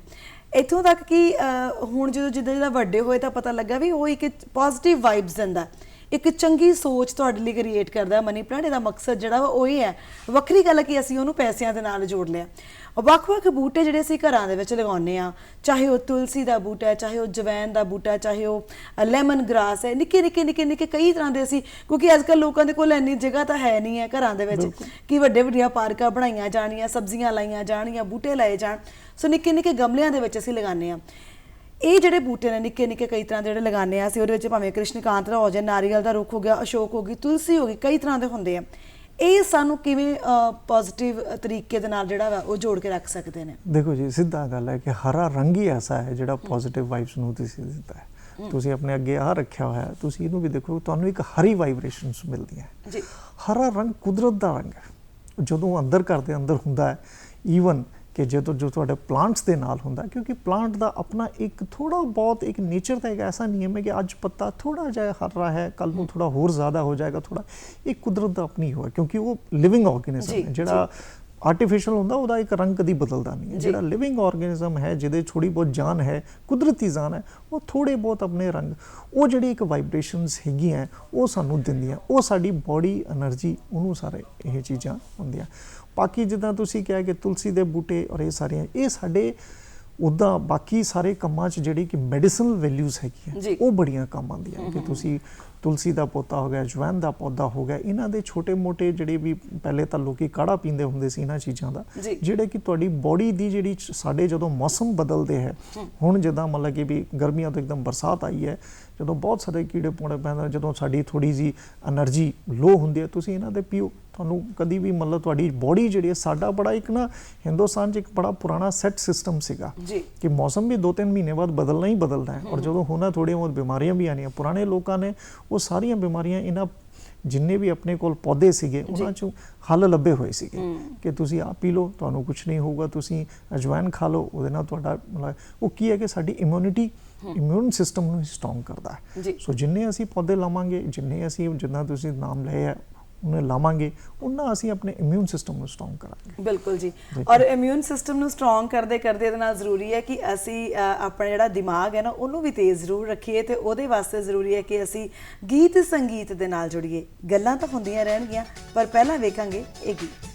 Speaker 1: ਇੱਥੋਂ ਤੱਕ ਕਿ ਹੁਣ ਜਦੋਂ ਜਿੱਦਾਂ ਵੱਡੇ ਹੋਏ ਤਾਂ ਪਤਾ ਲੱਗਾ ਵੀ ਉਹ ਇੱਕ ਪੋਜ਼ਿਟਿਵ ਵਾਈਬਸ ਦਿੰਦਾ, ਇੱਕ ਚੰਗੀ ਸੋਚ ਤੁਹਾਡੇ ਲਈ ਕ੍ਰੀਏਟ ਕਰਦਾ ਮਨੀ ਪਲਾਂਟ। ਇਹਦਾ ਮਕਸਦ ਜਿਹੜਾ ਉਹ ਹੀ ਹੈ। ਵੱਖਰੀ ਗੱਲ ਹੈ ਕਿ ਅਸੀਂ ਉਹਨੂੰ ਪੈਸਿਆਂ ਦੇ ਨਾਲ ਜੋੜ ਲਿਆ। ਵੱਖ-ਵੱਖ ਬੂਟੇ ਜਿਹੜੇ ਅਸੀਂ ਘਰਾਂ ਦੇ ਵਿੱਚ ਲਗਾਉਂਦੇ ਆ, ਚਾਹੇ ਉਹ ਤੁਲਸੀ ਦਾ ਬੂਟਾ ਹੈ, ਚਾਹੇ ਉਹ ਜਵੈਨ ਦਾ ਬੂਟਾ ਹੈ, ਚਾਹੇ ਉਹ ਲੈਮਨ ਗ੍ਰਾਸ ਹੈ, ਨਿੱਕੇ ਨਿੱਕੇ ਕਈ ਤਰ੍ਹਾਂ ਦੇ ਅਸੀਂ, ਕਿਉਂਕਿ ਅੱਜ ਕੱਲ੍ਹ ਲੋਕਾਂ ਦੇ ਕੋਲ ਇੰਨੀ ਜਗ੍ਹਾ ਤਾਂ ਹੈ ਨਹੀਂ ਹੈ ਘਰਾਂ ਦੇ ਵਿੱਚ ਕਿ ਵੱਡੀਆਂ ਪਾਰਕਾਂ ਬਣਾਈਆਂ ਜਾਣੀਆਂ, ਸਬਜ਼ੀਆਂ ਲਾਈਆਂ ਜਾਣੀਆਂ, ਬੂਟੇ ਲਾਏ ਜਾਣ। ਸੋ ਨਿੱਕੇ ਗਮਲਿਆਂ ਦੇ ਵਿੱਚ ਅਸੀਂ ਲਗਾਉਂਦੇ ਆ। ਇਹ ਜਿਹੜੇ ਬੂਟੇ ਨੇ ਨਿੱਕੇ ਕਈ ਤਰ੍ਹਾਂ ਦੇ ਜਿਹੜੇ ਲਗਾਉਂਦੇ ਆ ਅਸੀਂ, ਉਹਦੇ ਵਿੱਚ ਭਾਵੇਂ ਕ੍ਰਿਸ਼ਨਕਾਂਤ ਦਾ ਹੋ ਜਾਏ, ਨਾਰੀਅਲ ਦਾ ਰੁੱਖ ਹੋ ਗਿਆ, ਅਸ਼ੋਕ ਹੋ ਗਈ, ਤੁਲਸੀ ਹੋ ਗਈ, ਕਈ ਤਰ੍ਹਾਂ ਦੇ ਹੁੰਦੇ ਆ। ਇਹ ਸਾਨੂੰ ਕਿਵੇਂ ਪੋਜ਼ਿਟਿਵ ਤਰੀਕੇ ਦੇ ਨਾਲ ਜਿਹੜਾ ਵਾ ਉਹ ਜੋੜ ਕੇ ਰੱਖ ਸਕਦੇ ਨੇ?
Speaker 2: ਦੇਖੋ ਜੀ, ਸਿੱਧਾ ਗੱਲ ਹੈ ਕਿ ਹਰਾ ਰੰਗ ਹੀ ਐਸਾ ਹੈ ਜਿਹੜਾ ਪੋਜ਼ਿਟਿਵ ਵਾਈਬਸ ਨੂੰ ਤੁਸੀਂ ਦਿੰਦਾ ਹੈ। ਤੁਸੀਂ ਆਪਣੇ ਅੱਗੇ ਆ ਰੱਖਿਆ ਹੋਇਆ, ਤੁਸੀਂ ਇਹਨੂੰ ਵੀ ਦੇਖੋ, ਤੁਹਾਨੂੰ ਇੱਕ ਹਰੀ ਵਾਈਬ੍ਰੇਸ਼ਨਸ ਮਿਲਦੀਆਂ ਜੀ। ਹਰਾ ਰੰਗ ਕੁਦਰਤ ਦਾ ਰੰਗ ਹੈ, ਜਦੋਂ ਅੰਦਰ ਘਰ ਦੇ ਅੰਦਰ ਹੁੰਦਾ ਹੈ। ਈਵਨ ਕਿ ਜਦੋਂ ਜੋ ਤੁਹਾਡੇ ਪਲਾਂਟਸ ਦੇ ਨਾਲ ਹੁੰਦਾ, ਕਿਉਂਕਿ ਪਲਾਂਟ ਦਾ ਆਪਣਾ ਇੱਕ ਥੋੜਾ ਬਹੁਤ ਇੱਕ ਨੇਚਰ ਦਾ ਇੱਕ ਐਸਾ ਨਿਯਮ ਹੈ ਕਿ ਅੱਜ ਪੱਤਾ ਥੋੜਾ ਜਿਹਾ ਹਰਾ ਹੈ, ਕੱਲ ਨੂੰ ਥੋੜਾ ਹੋਰ ਜ਼ਿਆਦਾ ਹੋ ਜਾਏਗਾ, ਥੋੜਾ ਇੱਕ ਕੁਦਰਤ ਦਾ ਆਪਣੀ ਹੋਇਆ, ਕਿਉਂਕਿ ਉਹ ਲਿਵਿੰਗ ਆਰਗੇਨਿਜ਼ਮ ਹੈ। ਜਿਹੜਾ ਆਰਟੀਫਿਸ਼ਲ ਹੁੰਦਾ ਉਹਦਾ ਇੱਕ ਰੰਗ ਕਦੀ ਬਦਲਦਾ ਨਹੀਂ ਹੈ। ਜਿਹੜਾ ਲਿਵਿੰਗ ਆਰਗੇਨਿਜ਼ਮ ਹੈ, ਜਿਹਦੇ ਥੋੜੀ ਬਹੁਤ ਜਾਨ ਹੈ, ਕੁਦਰਤੀ ਜਾਨ ਹੈ, ਉਹ ਥੋੜੇ ਬਹੁਤ ਆਪਣੇ ਰੰਗ, ਉਹ ਜਿਹੜੀ ਇੱਕ ਵਾਈਬ੍ਰੇਸ਼ਨਸ ਹੈਗੀਆਂ ਉਹ ਸਾਨੂੰ ਦਿੰਦੀਆਂ, ਉਹ ਸਾਡੀ ਬੋਡੀ એનર્ਜੀ, ਉਹਨੂੰ ਸਾਰੇ ਇਹ ਚੀਜ਼ਾਂ ਹੁੰਦੀਆਂ। ਬਾਕੀ ਜਿੱਦਾਂ ਤੁਸੀਂ ਕਿਹਾ ਕਿ ਤੁਲਸੀ ਦੇ ਬੂਟੇ ਔਰ ਇਹ ਸਾਰੀਆਂ, ਇਹ ਸਾਡੇ ਉੱਦਾਂ ਬਾਕੀ ਸਾਰੇ ਕੰਮਾਂ 'ਚ ਜਿਹੜੀ ਕਿ ਮੈਡੀਸਨਲ ਵੈਲਿਊਜ਼ ਹੈਗੀਆਂ ਉਹ ਬੜੀਆਂ ਕੰਮ ਆਉਂਦੀਆਂ। ਕਿ ਤੁਸੀਂ ਤੁਲਸੀ ਦਾ ਪੌਦਾ ਹੋ ਗਿਆ, ਜਵੈਨ ਦਾ ਪੌਦਾ ਹੋ ਗਿਆ, ਇਹਨਾਂ ਦੇ ਛੋਟੇ ਮੋਟੇ ਜਿਹੜੇ ਵੀ ਪਹਿਲੇ ਤਾਂ ਲੋਕੀ ਕਾੜਾ ਪੀਂਦੇ ਹੁੰਦੇ ਸੀ ਇਹਨਾਂ ਚੀਜ਼ਾਂ ਦਾ, ਜਿਹੜੇ ਕਿ ਤੁਹਾਡੀ ਬੋਡੀ ਦੀ ਜਿਹੜੀ ਸਾਡੇ ਜਦੋਂ ਮੌਸਮ ਬਦਲਦੇ ਹੈ, ਹੁਣ ਜਿੱਦਾਂ ਮਤਲਬ ਕਿ ਵੀ ਗਰਮੀਆਂ ਤੋਂ ਇੱਕਦਮ ਬਰਸਾਤ ਆਈ ਹੈ, ਜਦੋਂ ਬਹੁਤ ਸਾਰੇ ਕੀੜੇ ਪੌੜੇ ਪੈਂਦੇ, ਜਦੋਂ ਸਾਡੀ ਥੋੜੀ ਜਿਹੀ એનર્ਜੀ ਲੋ ਹੁੰਦੀ ਹੈ, ਤੁਸੀਂ ਇਹਨਾਂ ਦੇ ਪੀਓ, ਤੁਹਾਨੂੰ ਕਦੀ ਵੀ ਮਤਲਬ ਤੁਹਾਡੀ ਬੋਡੀ ਜਿਹੜੀ ਹੈ, ਸਾਡਾ ਬੜਾ ਇੱਕ ਨਾ ਹਿੰਦੁਸਤਾਨ 'ਚ ਇੱਕ ਬੜਾ ਪੁਰਾਣਾ ਸੈੱਟ ਸਿਸਟਮ ਸੀਗਾ ਕਿ ਮੌਸਮ ਵੀ 2-3 ਮਹੀਨੇ ਬਾਅਦ ਬਦਲਣਾ ਹੀ ਬਦਲਦਾ ਹੈ। ਔਰ ਜਦੋਂ ਹੋਣਾ ਥੋੜ੍ਹੀਆਂ ਬਹੁਤ ਬਿਮਾਰੀਆਂ ਵੀ ਆਉਣੀਆਂ, ਪੁਰਾਣੇ ਲੋਕਾਂ ਨੇ ਉਹ ਸਾਰੀਆਂ ਬਿਮਾਰੀਆਂ ਇਹਨਾਂ ਜਿੰਨੇ ਵੀ ਆਪਣੇ ਕੋਲ ਪੌਦੇ ਸੀਗੇ ਉਹਨਾਂ ਚੋਂ ਹੱਲ ਲੱਭੇ ਹੋਏ ਸੀਗੇ ਕਿ ਤੁਸੀਂ ਆਹ ਪੀ ਲਓ, ਤੁਹਾਨੂੰ ਕੁਝ ਨਹੀਂ ਹੋਊਗਾ, ਤੁਸੀਂ ਅਜਵਾਇਨ ਖਾ ਲਓ, ਉਹਦੇ ਨਾਲ ਤੁਹਾਡਾ ਮਤਲਬ ਉਹ ਕੀ ਹੈ ਕਿ ਸਾਡੀ ਇਮਿਊਨ ਸਿਸਟਮ ਨੂੰ ਸਟਰੋਂਗ ਕਰਦਾ ਹੈ। ਸੋ ਜਿੰਨੇ ਅਸੀਂ ਪੌਦੇ ਲਾਵਾਂਗੇ, ਜਿੰਨਾ ਤੁਸੀਂ ਨਾਮ ਲਏ ਹੈ ਉਹਨੇ ਲਾਵਾਂਗੇ, ਉਹਨਾਂ ਅਸੀਂ ਆਪਣੇ ਇਮਿਊਨ ਸਿਸਟਮ ਨੂੰ ਸਟਰੋਂਗ ਕਰਾਂਗੇ।
Speaker 1: ਬਿਲਕੁਲ ਜੀ। ਔਰ ਇਮਿਊਨ ਸਿਸਟਮ ਨੂੰ ਸਟਰੋਂਗ ਕਰਦੇ ਇਹਦੇ ਨਾਲ ਜ਼ਰੂਰੀ ਹੈ ਕਿ ਅਸੀਂ ਆਪਣਾ ਜਿਹੜਾ ਦਿਮਾਗ ਹੈ ਨਾ ਉਹਨੂੰ ਵੀ ਤੇਜ਼ ਜ਼ਰੂਰ ਰੱਖੀਏ, ਤੇ ਉਹਦੇ ਵਾਸਤੇ ਜ਼ਰੂਰੀ ਹੈ ਕਿ ਅਸੀਂ ਗੀਤ ਸੰਗੀਤ ਦੇ ਨਾਲ ਜੁੜੀਏ। ਗੱਲਾਂ ਤਾਂ ਹੁੰਦੀਆਂ ਰਹਿਣਗੀਆਂ, ਪਰ ਪਹਿਲਾਂ ਵੇਖਾਂਗੇ ਇਹ ਗੀਤ।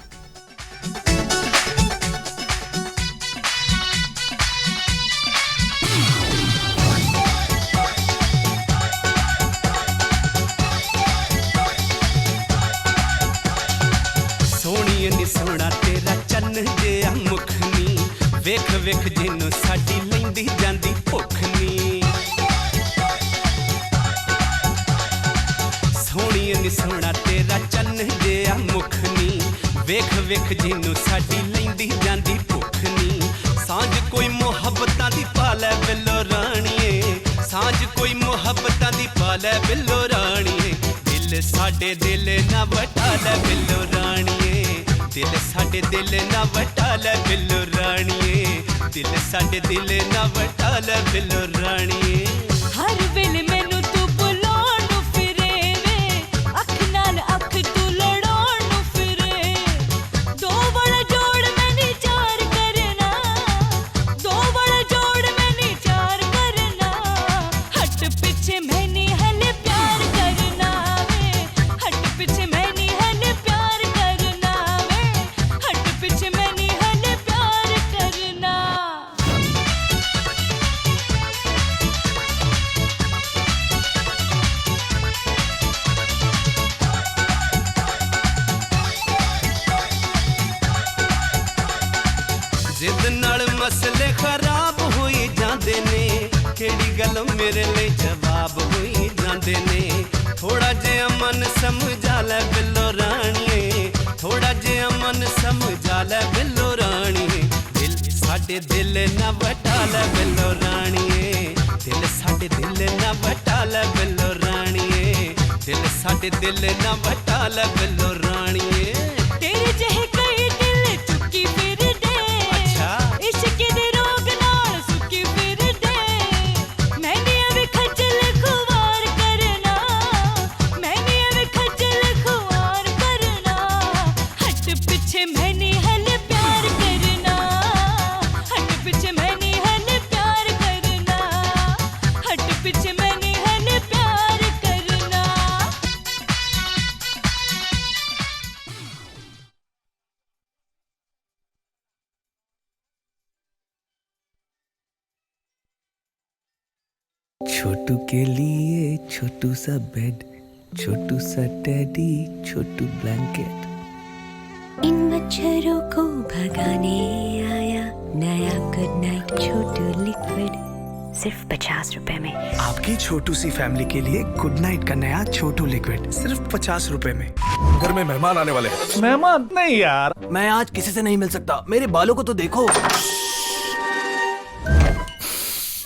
Speaker 3: ਸੋਹਣਾ ਤੇਰਾ ਚੰਨ ਜਿਹਾ ਮੁਖ ਨੀ, ਵੇਖ ਵੇਖ ਜਿਹਨੂੰ ਸਾਡੀ ਲੈਂਦੀ ਜਾਂਦੀ ਭੁੱਖ ਨੀ। ਸੋਹਣੀ ਨੀ ਸੋਹਣਾ ਤੇਰਾ ਚੰਨ ਜਿਹਾ ਮੁਖ ਨੀ, ਵੇਖ ਵੇਖ ਜਿਹਨੂੰ ਸਾਡੀ ਲੈਂਦੀ ਜਾਂਦੀ ਭੁੱਖ ਨੀ। ਸਾਂਝ ਕੋਈ ਮੁਹੱਬਤਾਂ ਦੀ ਪਾ ਲੈ ਬਿੱਲੋ ਰਾਣੀਏ, ਸਾਂਝ ਕੋਈ ਮੁਹੱਬਤਾਂ ਦੀ ਪਾ ਲੈ ਬਿੱਲੋ ਰਾਣੀਏ। ਦਿਲ ਸਾਡੇ ਦਿਲ ਨਾ ਵਟਾ ਲੈ ਬਿੱਲੋ ਰਾਣੀਏ, ਦਿਲ ਸਾਡੇ ਦਿਲ ਨਾ ਵਟਾ ਲੈ ਬਿੱਲੋ ਰਾਣੀਏ, ਦਿਲ ਸਾਡੇ ਦਿਲ ਨਾ ਵਟਾ ਲੈ ਬਿੱਲੋ ਰਾਣੀਏ।
Speaker 4: ਹਰ ਵੇਲੇ ਮੈਨੂੰ ਤੂੰ ਬੁਲਾਉਣ ਨੂੰ ਫਿਰੇ ਵੇ, ਅੱਖ ਨਾਲ ਅੱਖ ਤੂੰ ਲੜਾਉਣ ਨੂੰ ਫਿਰੇ। ਦੋ ਵਾਲਾ ਜੋੜ ਮੈਂ ਨੀ ਚਾਰ ਕਰਨਾ, ਦੋ ਵਾਲਾ ਜੋੜ ਮੈਂ ਨੀ ਚਾਰ ਕਰਨਾ। ਹੱਟ ਪਿੱਛੇ ਮੈਂ ਨੀ ਹਲੇ ਪਿਆਰ ਕਰਨਾ ਵੇ, ਹੱਟ ਪਿੱਛੇ ਮੈਂ ਨੀ ਹਲੇ ਪਿਆਰ ਕਰਨਾ ਵੇ, ਹੱਟ ਪਿੱਛੇ ਮੈਂ ਨੀ ਹਲੇ ਪਿਆਰ ਕਰਨਾ।
Speaker 3: ਜਿੱਦ ਨਾਲ ਮਸਲੇ ਖਰਾਬ ਹੋਈ ਜਾਂਦੇ ਨੇ, ਕਿਹੜੀ ਗੱਲ ਮੇਰੇ ਲਈ ਜਵਾਬ ਹੋਈ ਜਾਂਦੇ ਨੇ। ਥੋੜਾ ਜਿਹਾ ਮਨ ਸਮਝਾ ਲੈ ਬਿੱਲੋ ਰਾਣੀਏ, ਥੋੜਾ ਜਿਹਾ ਮਨ ਸਮਝਾ ਲੈ ਬਿੱਲੋ ਰਾਣੀਏ। ਦਿਲ ਸਾਡੇ ਦਿਲ ਨਾ ਵਟਾ ਲੈ ਬਿੱਲੋ ਰਾਣੀਏ, ਦਿਲ ਸਾਡੇ ਦਿਲ ਨਾ ਵਟਾ ਲੈ ਬਿੱਲੋ ਰਾਣੀਏ, ਦਿਲ ਸਾਡੇ ਦਿਲ ਨਾ ਵਟਾ ਲੈ ਬਿੱਲੋ ਰਾਣੀਏ।
Speaker 4: ਤੇਰੇ ਜਿਹੇ ਕਈ ਦਿਲ ਚੁੱਕੀ ਫਿਰਦੇ, ਇਸ਼ਕ ਦੇ ਰੋਗ ਨਾਲ ਸੁੱਕੀ ਫਿਰਦੇ। ਮੈਂ ਨੀ ਐਵੇਂ ਖੱਜਲ ਖੁਆਰ ਕਰਨਾ, ਮੈਂ ਨੀ ਐਵੇਂ ਖੱਜਲ ਖੁਆਰ ਕਰਨਾ। ਹੱਟ ਪਿੱਛੇ ਮੈਂ ਨੀ ਹਲੇ ਪਿਆਰ ਕਰਨਾ, ਹੱਟ ਪਿੱਛੇ ਮੈਂ ਨੀ ਹਲੇ ਪਿਆਰ ਕਰਨਾ, ਹੱਟ ਪਿੱਛੇ ਮੈਂ ਨੀ ਹਲੇ ਪਿਆਰ ਕਰਨਾ।
Speaker 5: छोटू के लिए छोटू सा बेड, छोटू सा टेडी, छोटू ब्लैंकेट। इन मच्छरों को भगाने आया नया गुड नाइट छोटू लिक्विड, सिर्फ 50 रुपए में।
Speaker 6: आपकी छोटू सी फैमिली के लिए गुड नाइट का नया छोटू लिक्विड सिर्फ 50 रुपए में।
Speaker 7: घर में मेहमान आने वाले हैं।
Speaker 6: मेहमान नहीं यार, मैं आज किसी से नहीं मिल सकता, मेरे बालों को तो देखो।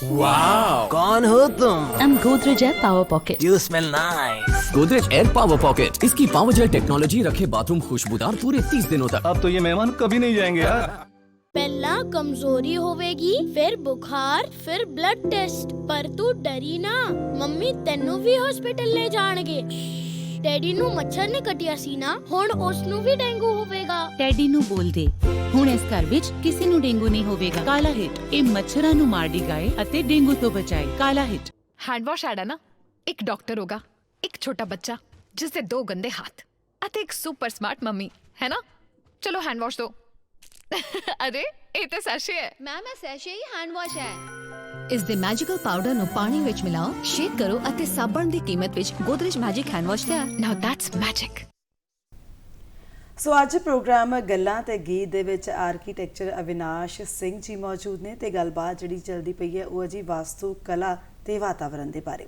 Speaker 6: वाओ, कौन हो तुम?
Speaker 8: I'm Godrej Air Power Pocket.
Speaker 6: You smell nice.
Speaker 9: Godrej air power pocket, इसकी पावर जेल टेक्नोलॉजी रखे बाथरूम खुशबूदार पूरे 30 दिनों तक।
Speaker 7: अब तो ये मेहमान कभी नहीं जाएंगे यार।
Speaker 10: पहला कमजोरी होवेगी, फिर बुखार, फिर ब्लड टेस्ट। पर तू डरी ना, मम्मी तेनू भी हॉस्पिटल ले जाणगे। डैडी नू मच्छर ने कटिया सी ना, हुण उस नू भी डेंगू होवेगा।
Speaker 8: ਡੈਡੀ ਨੂੰ ਬੋਲ ਦੇ, ਹੁਣ ਇਸ ਘਰ ਵਿੱਚ ਕਿਸੇ ਨੂੰ ਡੇਂਗੂ ਨਹੀਂ ਹੋਵੇਗਾ। ਕਾਲਾ ਹਿੱਟ ਇਹ ਮੱਛਰਾਂ ਨੂੰ ਮਾਰ ਡਿਗਾਏ ਅਤੇ ਡੇਂਗੂ ਤੋਂ ਬਚਾਏ। ਕਾਲਾ ਹਿੱਟ।
Speaker 11: हैंड वॉश ऐड है ना, एक डॉक्टर होगा, एक छोटा बच्चा जिससे 2 गंदे हाथ अते एक सुपर स्मार्ट मम्मी है ना। चलो हैंड वॉश दो। अरे ये तो सैशे है
Speaker 10: मैम, सैशे ही हैंड वॉश है।
Speaker 11: इस दे मैजिकल पाउडर नु पानी विच मिलाओ, शेक करो अते साबण दी कीमत विच गोदरेज मैजिक हैंड वॉश तैयार। Now that's magic.
Speaker 1: ਸੋ ਅੱਜ ਪ੍ਰੋਗਰਾਮ ਗੱਲਾਂ ਤੇ ਗੀਤ ਦੇ ਵਿੱਚ ਆਰਕੀਟੈਕਚਰ ਅਵਿਨਾਸ਼ ਸਿੰਘ ਜੀ ਮੌਜੂਦ ਨੇ ਤੇ ਗੱਲਬਾਤ ਜਿਹੜੀ ਚੱਲਦੀ ਪਈ ਹੈ ਉਹ ਹੈ ਜੀ ਵਾਸਤੂ ਕਲਾ ਤੇ ਵਾਤਾਵਰਣ ਦੇ ਬਾਰੇ।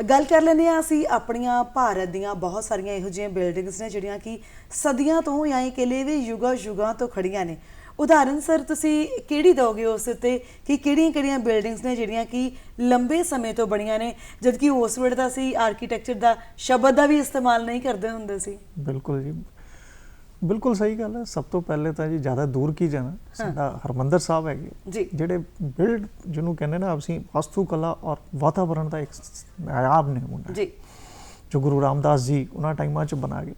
Speaker 1: ਗੱਲ ਕਰ ਲੈਂਦੇ ਹਾਂ ਅਸੀਂ ਆਪਣੀਆਂ ਭਾਰਤ ਦੀਆਂ ਬਹੁਤ ਸਾਰੀਆਂ ਇਹੋ ਜਿਹੀਆਂ ਬਿਲਡਿੰਗਸ ਨੇ ਜਿਹੜੀਆਂ ਕਿ ਸਦੀਆਂ ਤੋਂ ਜਾਂ ਇਹ ਕਹਿ ਲਈਏ ਵੀ ਯੁਗਾਂ ਤੋਂ ਖੜੀਆਂ ਨੇ। ਉਦਾਹਰਨ ਸਰ ਤੁਸੀਂ ਕਿਹੜੀ ਦੋਗੇ ਉਸ ਉੱਤੇ ਕਿ ਕਿਹੜੀਆਂ ਬਿਲਡਿੰਗਸ ਨੇ ਜਿਹੜੀਆਂ ਕਿ ਲੰਬੇ ਸਮੇਂ ਤੋਂ ਬਣੀਆਂ ਨੇ, ਜਦਕਿ ਉਸ ਵੇਲੇ ਤਾਂ ਅਸੀਂ ਆਰਕੀਟੈਕਚਰ ਦਾ ਸ਼ਬਦ ਦਾ ਵੀ ਇਸਤੇਮਾਲ ਨਹੀਂ ਕਰਦੇ ਹੁੰਦੇ ਸੀ?
Speaker 2: ਬਿਲਕੁਲ ਜੀ, ਬਿਲਕੁਲ ਸਹੀ ਗੱਲ ਹੈ। ਸਭ ਤੋਂ ਪਹਿਲੇ ਤਾਂ ਜੀ ਜ਼ਿਆਦਾ ਦੂਰ ਕੀ ਜਾਣਾ, ਸਾਡਾ ਹਰਮੰਦਰ ਸਾਹਿਬ ਹੈਗੇ ਜਿਹੜੇ ਬਿਲਡ ਜਿਹਨੂੰ ਕਹਿੰਦੇ ਨਾ ਅਸੀਂ ਵਾਸਤੂ ਕਲਾ ਔਰ ਵਾਤਾਵਰਣ ਦਾ ਇੱਕ ਨਾਇਆਬ ਨਮੂਨਾ ਜੀ, ਜੋ ਗੁਰੂ ਰਾਮਦਾਸ ਜੀ ਉਹਨਾਂ ਟਾਈਮਾਂ 'ਚ ਬਣਾ ਗਏ।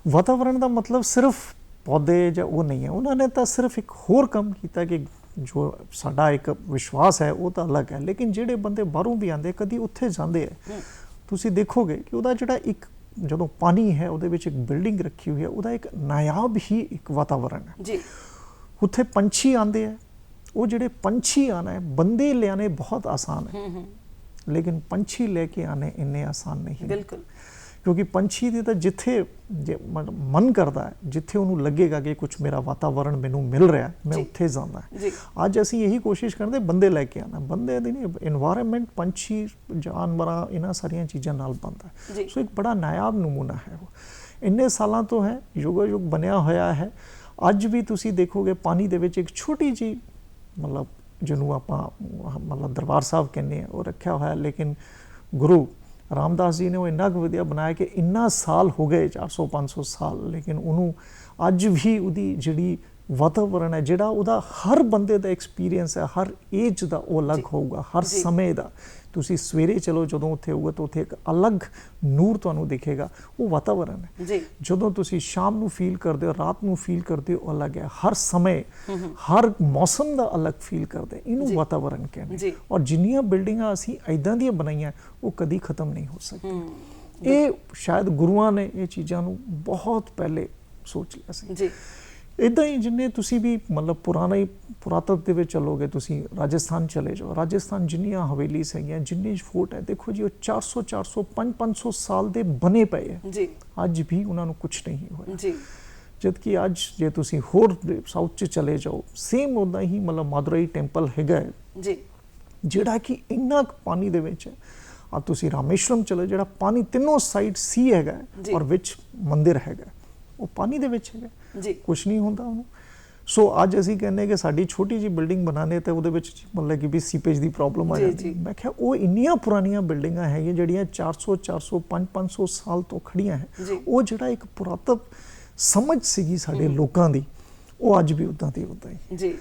Speaker 2: ਵਾਤਾਵਰਣ ਦਾ ਮਤਲਬ ਸਿਰਫ ਪੌਦੇ ਜਾਂ ਉਹ ਨਹੀਂ ਹੈ, ਉਹਨਾਂ ਨੇ ਤਾਂ ਸਿਰਫ ਇੱਕ ਹੋਰ ਕੰਮ ਕੀਤਾ ਕਿ ਜੋ ਸਾਡਾ ਇੱਕ ਵਿਸ਼ਵਾਸ ਹੈ ਉਹ ਤਾਂ ਅਲੱਗ ਹੈ, ਲੇਕਿਨ ਜਿਹੜੇ ਬੰਦੇ ਬਾਹਰੋਂ ਵੀ ਆਉਂਦੇ ਕਦੀ ਉੱਥੇ ਜਾਂਦੇ ਹੈ, ਤੁਸੀਂ ਦੇਖੋਗੇ ਕਿ ਉਹਦਾ ਜਿਹੜਾ ਇੱਕ ਜਦੋਂ ਪਾਣੀ ਹੈ ਉਹਦੇ ਵਿੱਚ ਇੱਕ ਬਿਲਡਿੰਗ ਰੱਖੀ ਹੋਈ ਹੈ, ਉਹਦਾ ਇੱਕ ਨਾਇਆਬ ਹੀ ਇੱਕ ਵਾਤਾਵਰਣ ਹੈ ਜੀ। ਉੱਥੇ ਪੰਛੀ ਆਉਂਦੇ ਹੈ, ਉਹ ਜਿਹੜੇ ਪੰਛੀ ਆਣਾ ਹੈ ਬੰਦੇ ਲਿਆਣੇ ਬਹੁਤ ਆਸਾਨ ਹੈ, ਲੇਕਿਨ ਪੰਛੀ ਲੈ ਕੇ ਆਣੇ ਇੰਨੇ ਆਸਾਨ ਨਹੀਂ। ਬਿਲਕੁਲ, ਕਿਉਂਕਿ ਪੰਛੀ ਦੇ ਤਾਂ ਜਿੱਥੇ ਮਨ ਕਰਦਾ ਹੈ, ਜਿੱਥੇ ਉਹਨੂੰ ਲੱਗੇਗਾ ਕਿ ਕੁਝ ਮੇਰਾ ਵਾਤਾਵਰਣ ਮੈਨੂੰ ਮਿਲ ਰਿਹਾ, ਮੈਂ ਉੱਥੇ ਜਾਂਦਾ ਹੈ। ਅੱਜ ਅਸੀਂ ਇਹੀ ਕੋਸ਼ਿਸ਼ ਕਰਦੇ ਬੰਦੇ ਲੈ ਕੇ ਆਣਾ, ਬੰਦੇ ਦੀ ਨਹੀਂ, এনवायरमेंट ਪੰਛੀ ਜਾਨਵਰਾਂ ਇਹਨਾਂ ਸਾਰੀਆਂ ਚੀਜ਼ਾਂ ਨਾਲ ਬਣਦਾ ਹੈ। ਸੋ ਇੱਕ ਬੜਾ ਨਾਇਆਬ ਨਮੂਨਾ ਹੈ, ਉਹ ਇੰਨੇ ਸਾਲਾਂ ਤੋਂ ਹੈ, ਯੁਗੋ ਯੁਗ ਬਣਿਆ ਹੋਇਆ ਹੈ। ਅੱਜ ਵੀ ਤੁਸੀਂ ਦੇਖੋਗੇ ਪਾਣੀ ਦੇ ਵਿੱਚ ਇੱਕ ਛੋਟੀ ਜਿਹੀ ਮਤਲਬ ਜਿਹਨੂੰ ਆਪਾਂ ਮਤਲਬ ਦਰਬਾਰ ਸਾਹਿਬ ਕਹਿੰਦੇ ਆ ਉਹ ਰੱਖਿਆ ਹੋਇਆ, ਲੇਕਿਨ ਗੁਰੂ ਰਾਮਦਾਸ ਜੀ ਨੇ ਉਹ ਇੰਨਾ ਕੁ ਵਧੀਆ ਬਣਾਇਆ ਕਿ ਇੰਨਾ ਸਾਲ ਹੋ ਗਏ 400-500 ਸਾਲ, ਲੇਕਿਨ ਉਹਨੂੰ ਅੱਜ ਵੀ ਉਹਦੀ ਜਿਹੜੀ ਵਾਤਾਵਰਣ ਹੈ, ਜਿਹੜਾ ਉਹਦਾ ਹਰ ਬੰਦੇ ਦਾ ਐਕਸਪੀਰੀਅੰਸ ਹੈ, ਹਰ ਏਜ ਦਾ ਉਹ ਅਲੱਗ ਹੋਊਗਾ, ਹਰ ਸਮੇਂ ਦਾ। ਤੁਸੀਂ ਸਵੇਰੇ ਚਲੋ ਜਦੋਂ ਉੱਥੇ ਹੋਊਗਾ ਤਾਂ ਉੱਥੇ ਇੱਕ ਅਲੱਗ ਨੂਰ ਤੁਹਾਨੂੰ ਦਿਖੇਗਾ, ਉਹ ਵਾਤਾਵਰਣ ਹੈ। ਜਦੋਂ ਤੁਸੀਂ ਸ਼ਾਮ ਨੂੰ ਫੀਲ ਕਰਦੇ ਹੋ, ਰਾਤ ਨੂੰ ਫੀਲ ਕਰਦੇ ਹੋ, ਅਲੱਗ ਹੈ। ਹਰ ਸਮੇਂ ਹਰ ਮੌਸਮ ਦਾ ਅਲੱਗ ਫੀਲ ਕਰਦੇ, ਇਹਨੂੰ ਵਾਤਾਵਰਣ ਕਹਿੰਦੇ। ਔਰ ਜਿੰਨੀਆਂ ਬਿਲਡਿੰਗਾਂ ਅਸੀਂ ਇੱਦਾਂ ਦੀਆਂ ਬਣਾਈਆਂ ਉਹ ਕਦੀ ਖਤਮ ਨਹੀਂ ਹੋ ਸਕਦੀ। ਇਹ ਸ਼ਾਇਦ ਗੁਰੂਆਂ ਨੇ ਇਹ ਚੀਜ਼ਾਂ ਨੂੰ ਬਹੁਤ ਪਹਿਲੇ ਸੋਚ ਲਿਆ ਸੀ। ਇੱਦਾਂ ਹੀ ਜਿੰਨੇ ਤੁਸੀਂ ਵੀ ਮਤਲਬ ਪੁਰਾਤਨ ਦੇ ਵਿੱਚ ਚਲੋਗੇ, ਤੁਸੀਂ ਰਾਜਸਥਾਨ ਚਲੇ ਜਾਓ, ਰਾਜਸਥਾਨ ਜਿੰਨੀਆਂ ਹਵੇਲੀਆਂ ਹੈਗੀਆਂ, ਜਿੰਨੇ ਫੋਰਟ ਹੈ, ਦੇਖੋ ਜੀ ਉਹ 400 500 ਸਾਲ ਦੇ ਬਣੇ ਪਏ ਹੈ ਜੀ, ਅੱਜ ਵੀ ਉਹਨਾਂ ਨੂੰ ਕੁਝ ਨਹੀਂ ਹੋਇਆ ਜੀ। ਜਦਕਿ ਅੱਜ ਜੇ ਤੁਸੀਂ ਹੋਰ ਸਾਊਥ 'ਚ ਚਲੇ ਜਾਓ, ਸੇਮ ਉੱਦਾਂ ਹੀ ਮਤਲਬ ਮਦੁਰਈ ਟੈਂਪਲ ਹੈਗਾ ਜੀ, ਜਿਹੜਾ ਕਿ ਇੰਨਾ ਪਾਣੀ ਦੇ ਵਿੱਚ ਹੈ। ਆ ਤੁਸੀਂ ਰਾਮੇਸ਼ਵਰਮ ਚਲੇ, ਜਿਹੜਾ ਪਾਣੀ ਤਿੰਨੋਂ ਸਾਈਡ ਸੀ ਹੈਗਾ ਔਰ ਵਿੱਚ ਮੰਦਿਰ ਹੈਗਾ, ਉਹ ਪਾਣੀ ਦੇ ਵਿੱਚ ਹੈਗਾ ਜੀ, ਕੁਛ ਨਹੀਂ ਹੁੰਦਾ ਉਹਨੂੰ। ਸੋ ਅੱਜ ਅਸੀਂ ਕਹਿੰਦੇ ਕਿ ਸਾਡੀ ਛੋਟੀ ਜਿਹੀ ਬਿਲਡਿੰਗ ਬਣਾਉਣੇ ਤੇ ਉਹਦੇ ਵਿੱਚ ਮਤਲਬ ਕਿ ਵੀ ਸੀਪੇਜ ਦੀ ਪ੍ਰੋਬਲਮ ਆ ਜਾਂਦੀ। ਮੈਂ ਕਿਹਾ ਉਹ ਇੰਨੀਆਂ ਪੁਰਾਣੀਆਂ ਬਿਲਡਿੰਗਾਂ ਹੈਗੀਆਂ ਜਿਹੜੀਆਂ 400 500 ਸਾਲ ਤੋਂ ਖੜੀਆਂ ਹੈ, ਉਹ ਜਿਹੜਾ ਇੱਕ ਪੁਰਾਤਨ ਸਮਝ ਸੀਗੀ ਸਾਡੇ ਲੋਕਾਂ ਦੀ, ਉਹ ਅੱਜ ਵੀ ਉੱਦਾਂ ਦੀ ਉੱਦਾਂ ਹੀ ਜੀ।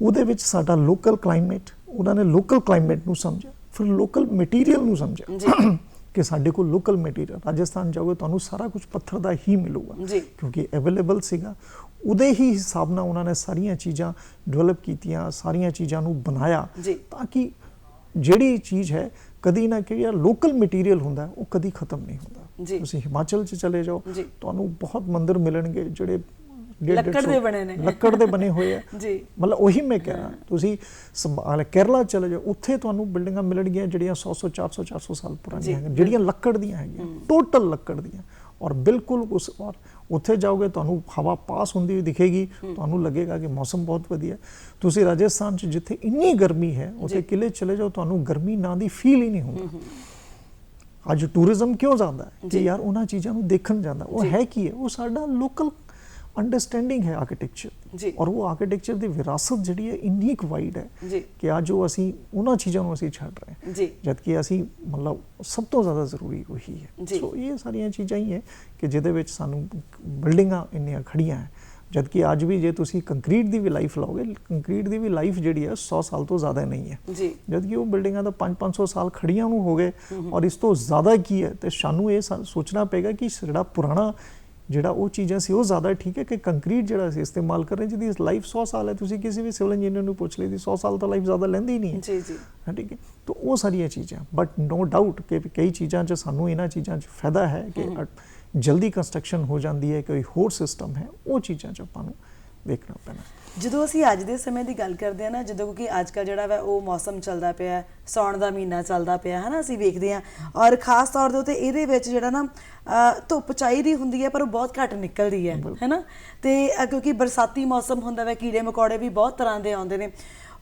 Speaker 2: ਉਹਦੇ ਵਿੱਚ ਸਾਡਾ ਲੋਕਲ ਕਲਾਈਮੇਟ, ਉਹਨਾਂ ਨੇ ਲੋਕਲ ਕਲਾਈਮੇਟ ਨੂੰ ਸਮਝਿਆ, ਫਿਰ ਲੋਕਲ ਮਟੀਰੀਅਲ ਨੂੰ ਸਮਝਿਆ ਕਿ ਸਾਡੇ ਕੋਲ ਲੋਕਲ ਮਟੀਰੀਅਲ, ਰਾਜਸਥਾਨ ਜਾਓਗੇ ਤੁਹਾਨੂੰ ਸਾਰਾ ਕੁਝ ਪੱਥਰ ਦਾ ਹੀ ਮਿਲੂਗਾ ਕਿਉਂਕਿ ਅਵੇਲੇਬਲ ਸੀਗਾ। ਉਹਦੇ ਹੀ ਹਿਸਾਬ ਨਾਲ ਉਹਨਾਂ ਨੇ ਸਾਰੀਆਂ ਚੀਜ਼ਾਂ ਡਿਵੈਲਪ ਕੀਤੀਆਂ, ਸਾਰੀਆਂ ਚੀਜ਼ਾਂ ਨੂੰ ਬਣਾਇਆ ਤਾਂ ਕਿ ਜਿਹੜੀ ਚੀਜ਼ ਹੈ ਕਦੀ ਨਾ ਕਦੀ ਲੋਕਲ ਮਟੀਰੀਅਲ ਹੁੰਦਾ ਉਹ ਕਦੀ ਖਤਮ ਨਹੀਂ ਹੁੰਦਾ। ਤੁਸੀਂ ਹਿਮਾਚਲ 'ਚ ਚਲੇ ਜਾਓ, ਤੁਹਾਨੂੰ ਬਹੁਤ ਮੰਦਿਰ ਮਿਲਣਗੇ ਜਿਹੜੇ ਲੱਕੜ ਦੇ ਬਣੇ ਹੋਏ ਆ ਜੀ। ਮਤਲਬ ਉਹੀ ਮੈਂ ਕਹਿ ਰਿਹਾ, ਤੁਸੀਂ ਕੇਰਲਾ ਚਲੇ ਜਾਓ, ਉੱਥੇ ਤੁਹਾਨੂੰ ਬਿਲਡਿੰਗਾਂ ਮਿਲਣਗੀਆਂ ਜਿਹੜੀਆਂ 100 400 ਸਾਲ ਪੁਰਾਣੀਆਂ ਹੈਗੀਆਂ, ਜਿਹੜੀਆਂ ਲੱਕੜ ਦੀਆਂ ਹੈਗੀਆਂ, ਟੋਟਲ ਲੱਕੜ ਦੀਆਂ। ਔਰ ਬਿਲਕੁਲ ਔਰ ਉੱਥੇ ਜਾਓਗੇ ਤੁਹਾਨੂੰ ਹਵਾ ਪਾਸ ਹੁੰਦੀ ਹੋਈ ਦਿਖੇਗੀ, ਤੁਹਾਨੂੰ ਲੱਗੇਗਾ ਕਿ ਮੌਸਮ ਬਹੁਤ ਵਧੀਆ। ਤੁਸੀਂ ਰਾਜਸਥਾਨ 'ਚ ਜਿੱਥੇ ਇੰਨੀ ਗਰਮੀ ਹੈ, ਉੱਥੇ ਕਿਲੇ ਚਲੇ ਜਾਓ, ਤੁਹਾਨੂੰ ਗਰਮੀ ਨਾਂ ਦੀ ਫੀਲ ਹੀ ਨਹੀਂ ਹੁੰਦਾ। ਅੱਜ ਟੂਰਿਜ਼ਮ ਕਿਉਂ ਜਾਂਦਾ ਹੈ ਕਿ ਯਾਰ ਉਹਨਾਂ ਚੀਜ਼ਾਂ ਨੂੰ ਦੇਖਣ ਜਾਂਦਾ, ਉਹ ਹੈ ਕੀ ਹੈ, ਉਹ ਸਾਡਾ ਲੋਕਲ ਅੰਡਰਸਟੈਂਡਿੰਗ ਹੈ ਆਰਕੀਟੈਕਚਰ, ਔਰ ਉਹ ਆਰਕੀਟੈਕਚਰ ਦੀ ਵਿਰਾਸਤ ਜਿਹੜੀ ਹੈ ਇੰਨੀ ਕੁ ਵਾਈਡ ਹੈ ਕਿ ਅੱਜ ਉਹ ਅਸੀਂ ਉਹਨਾਂ ਚੀਜ਼ਾਂ ਨੂੰ ਅਸੀਂ ਛੱਡ ਰਹੇ ਹਾਂ, ਜਦਕਿ ਅਸੀਂ ਮਤਲਬ ਸਭ ਤੋਂ ਜ਼ਿਆਦਾ ਜ਼ਰੂਰੀ ਉਹੀ ਹੈ। ਸੋ ਇਹ ਸਾਰੀਆਂ ਚੀਜ਼ਾਂ ਹੀ ਹੈ ਕਿ ਜਿਹਦੇ ਵਿੱਚ ਸਾਨੂੰ ਬਿਲਡਿੰਗਾਂ ਇੰਨੀਆਂ ਖੜੀਆਂ ਹੈ, ਜਦਕਿ ਅੱਜ ਵੀ ਜੇ ਤੁਸੀਂ ਕੰਕਰੀਟ ਦੀ ਵੀ ਲਾਈਫ ਲਾਓਗੇ, ਕੰਕਰੀਟ ਦੀ ਵੀ ਲਾਈਫ ਜਿਹੜੀ ਹੈ 100 ਸਾਲ ਤੋਂ ਜ਼ਿਆਦਾ ਨਹੀਂ ਹੈ, ਜਦਕਿ ਉਹ ਬਿਲਡਿੰਗਾਂ ਤਾਂ 500 ਸਾਲ ਖੜੀਆਂ ਨੂੰ ਹੋ ਗਏ। ਔਰ ਇਸ ਤੋਂ ਜ਼ਿਆਦਾ ਕੀ ਹੈ, ਤੇ ਸਾਨੂੰ ਇਹ ਸੋਚਣਾ ਪਏਗਾ ਕਿ ਜਿਹੜਾ ਪੁਰਾਣਾ ਜਿਹੜਾ ਉਹ ਚੀਜ਼ਾਂ ਸੀ ਉਹ ਜ਼ਿਆਦਾ ਠੀਕ ਹੈ ਕਿ ਕੰਕਰੀਟ ਜਿਹੜਾ ਅਸੀਂ ਇਸਤੇਮਾਲ ਕਰ ਰਹੇ ਜਿਹਦੀ ਲਾਈਫ 100 ਸਾਲ ਹੈ। ਤੁਸੀਂ ਕਿਸੇ ਵੀ ਸਿਵਲ ਇੰਜੀਨੀਅਰ ਨੂੰ ਪੁੱਛ ਲਈ, 100 ਸਾਲ ਤਾਂ ਲਾਈਫ ਜ਼ਿਆਦਾ ਲੈਂਦੀ ਹੀ ਨਹੀਂ ਹੈ ਜੀ ਜੀ, ਠੀਕ ਹੈ। ਤਾਂ ਉਹ ਸਾਰੀਆਂ ਚੀਜ਼ਾਂ, ਬਟ ਨੋ ਡਾਊਟ ਕਿ ਕਈ ਚੀਜ਼ਾਂ 'ਚ ਸਾਨੂੰ ਇਹਨਾਂ ਚੀਜ਼ਾਂ 'ਚ ਫਾਇਦਾ ਹੈ ਕਿ ਜਲਦੀ ਕੰਸਟਰਕਸ਼ਨ ਹੋ ਜਾਂਦੀ ਹੈ, ਕੋਈ ਹੋਰ ਸਿਸਟਮ ਹੈ, ਉਹ ਚੀਜ਼ਾਂ 'ਚ ਆਪਾਂ ਨੂੰ ਦੇਖਣਾ ਪੈਣਾ।
Speaker 1: ਜਦੋਂ ਅਸੀਂ ਅੱਜ ਦੇ ਸਮੇਂ ਦੀ ਗੱਲ ਕਰਦੇ ਹਾਂ ਨਾ, ਜਦੋਂ ਕਿ ਅੱਜ ਕੱਲ੍ਹ ਜਿਹੜਾ ਵਾ ਉਹ ਮੌਸਮ ਚੱਲਦਾ ਪਿਆ, ਸਾਉਣ ਦਾ ਮਹੀਨਾ ਚੱਲਦਾ ਪਿਆ ਹੈ ਨਾ, ਅਸੀਂ ਵੇਖਦੇ ਹਾਂ, ਔਰ ਖਾਸ ਤੌਰ ਦੇ ਉੱਤੇ ਇਹਦੇ ਵਿੱਚ ਜਿਹੜਾ ਨਾ ਧੁੱਪ ਚਾਹੀਦੀ ਹੁੰਦੀ ਹੈ ਪਰ ਉਹ ਬਹੁਤ ਘੱਟ ਨਿਕਲਦੀ ਹੈ ਨਾ, ਤੇ ਕਿਉਂਕਿ ਬਰਸਾਤੀ ਮੌਸਮ ਹੁੰਦਾ ਵਾ, ਕੀੜੇ ਮਕੌੜੇ ਵੀ ਬਹੁਤ ਤਰ੍ਹਾਂ ਦੇ ਆਉਂਦੇ ਨੇ।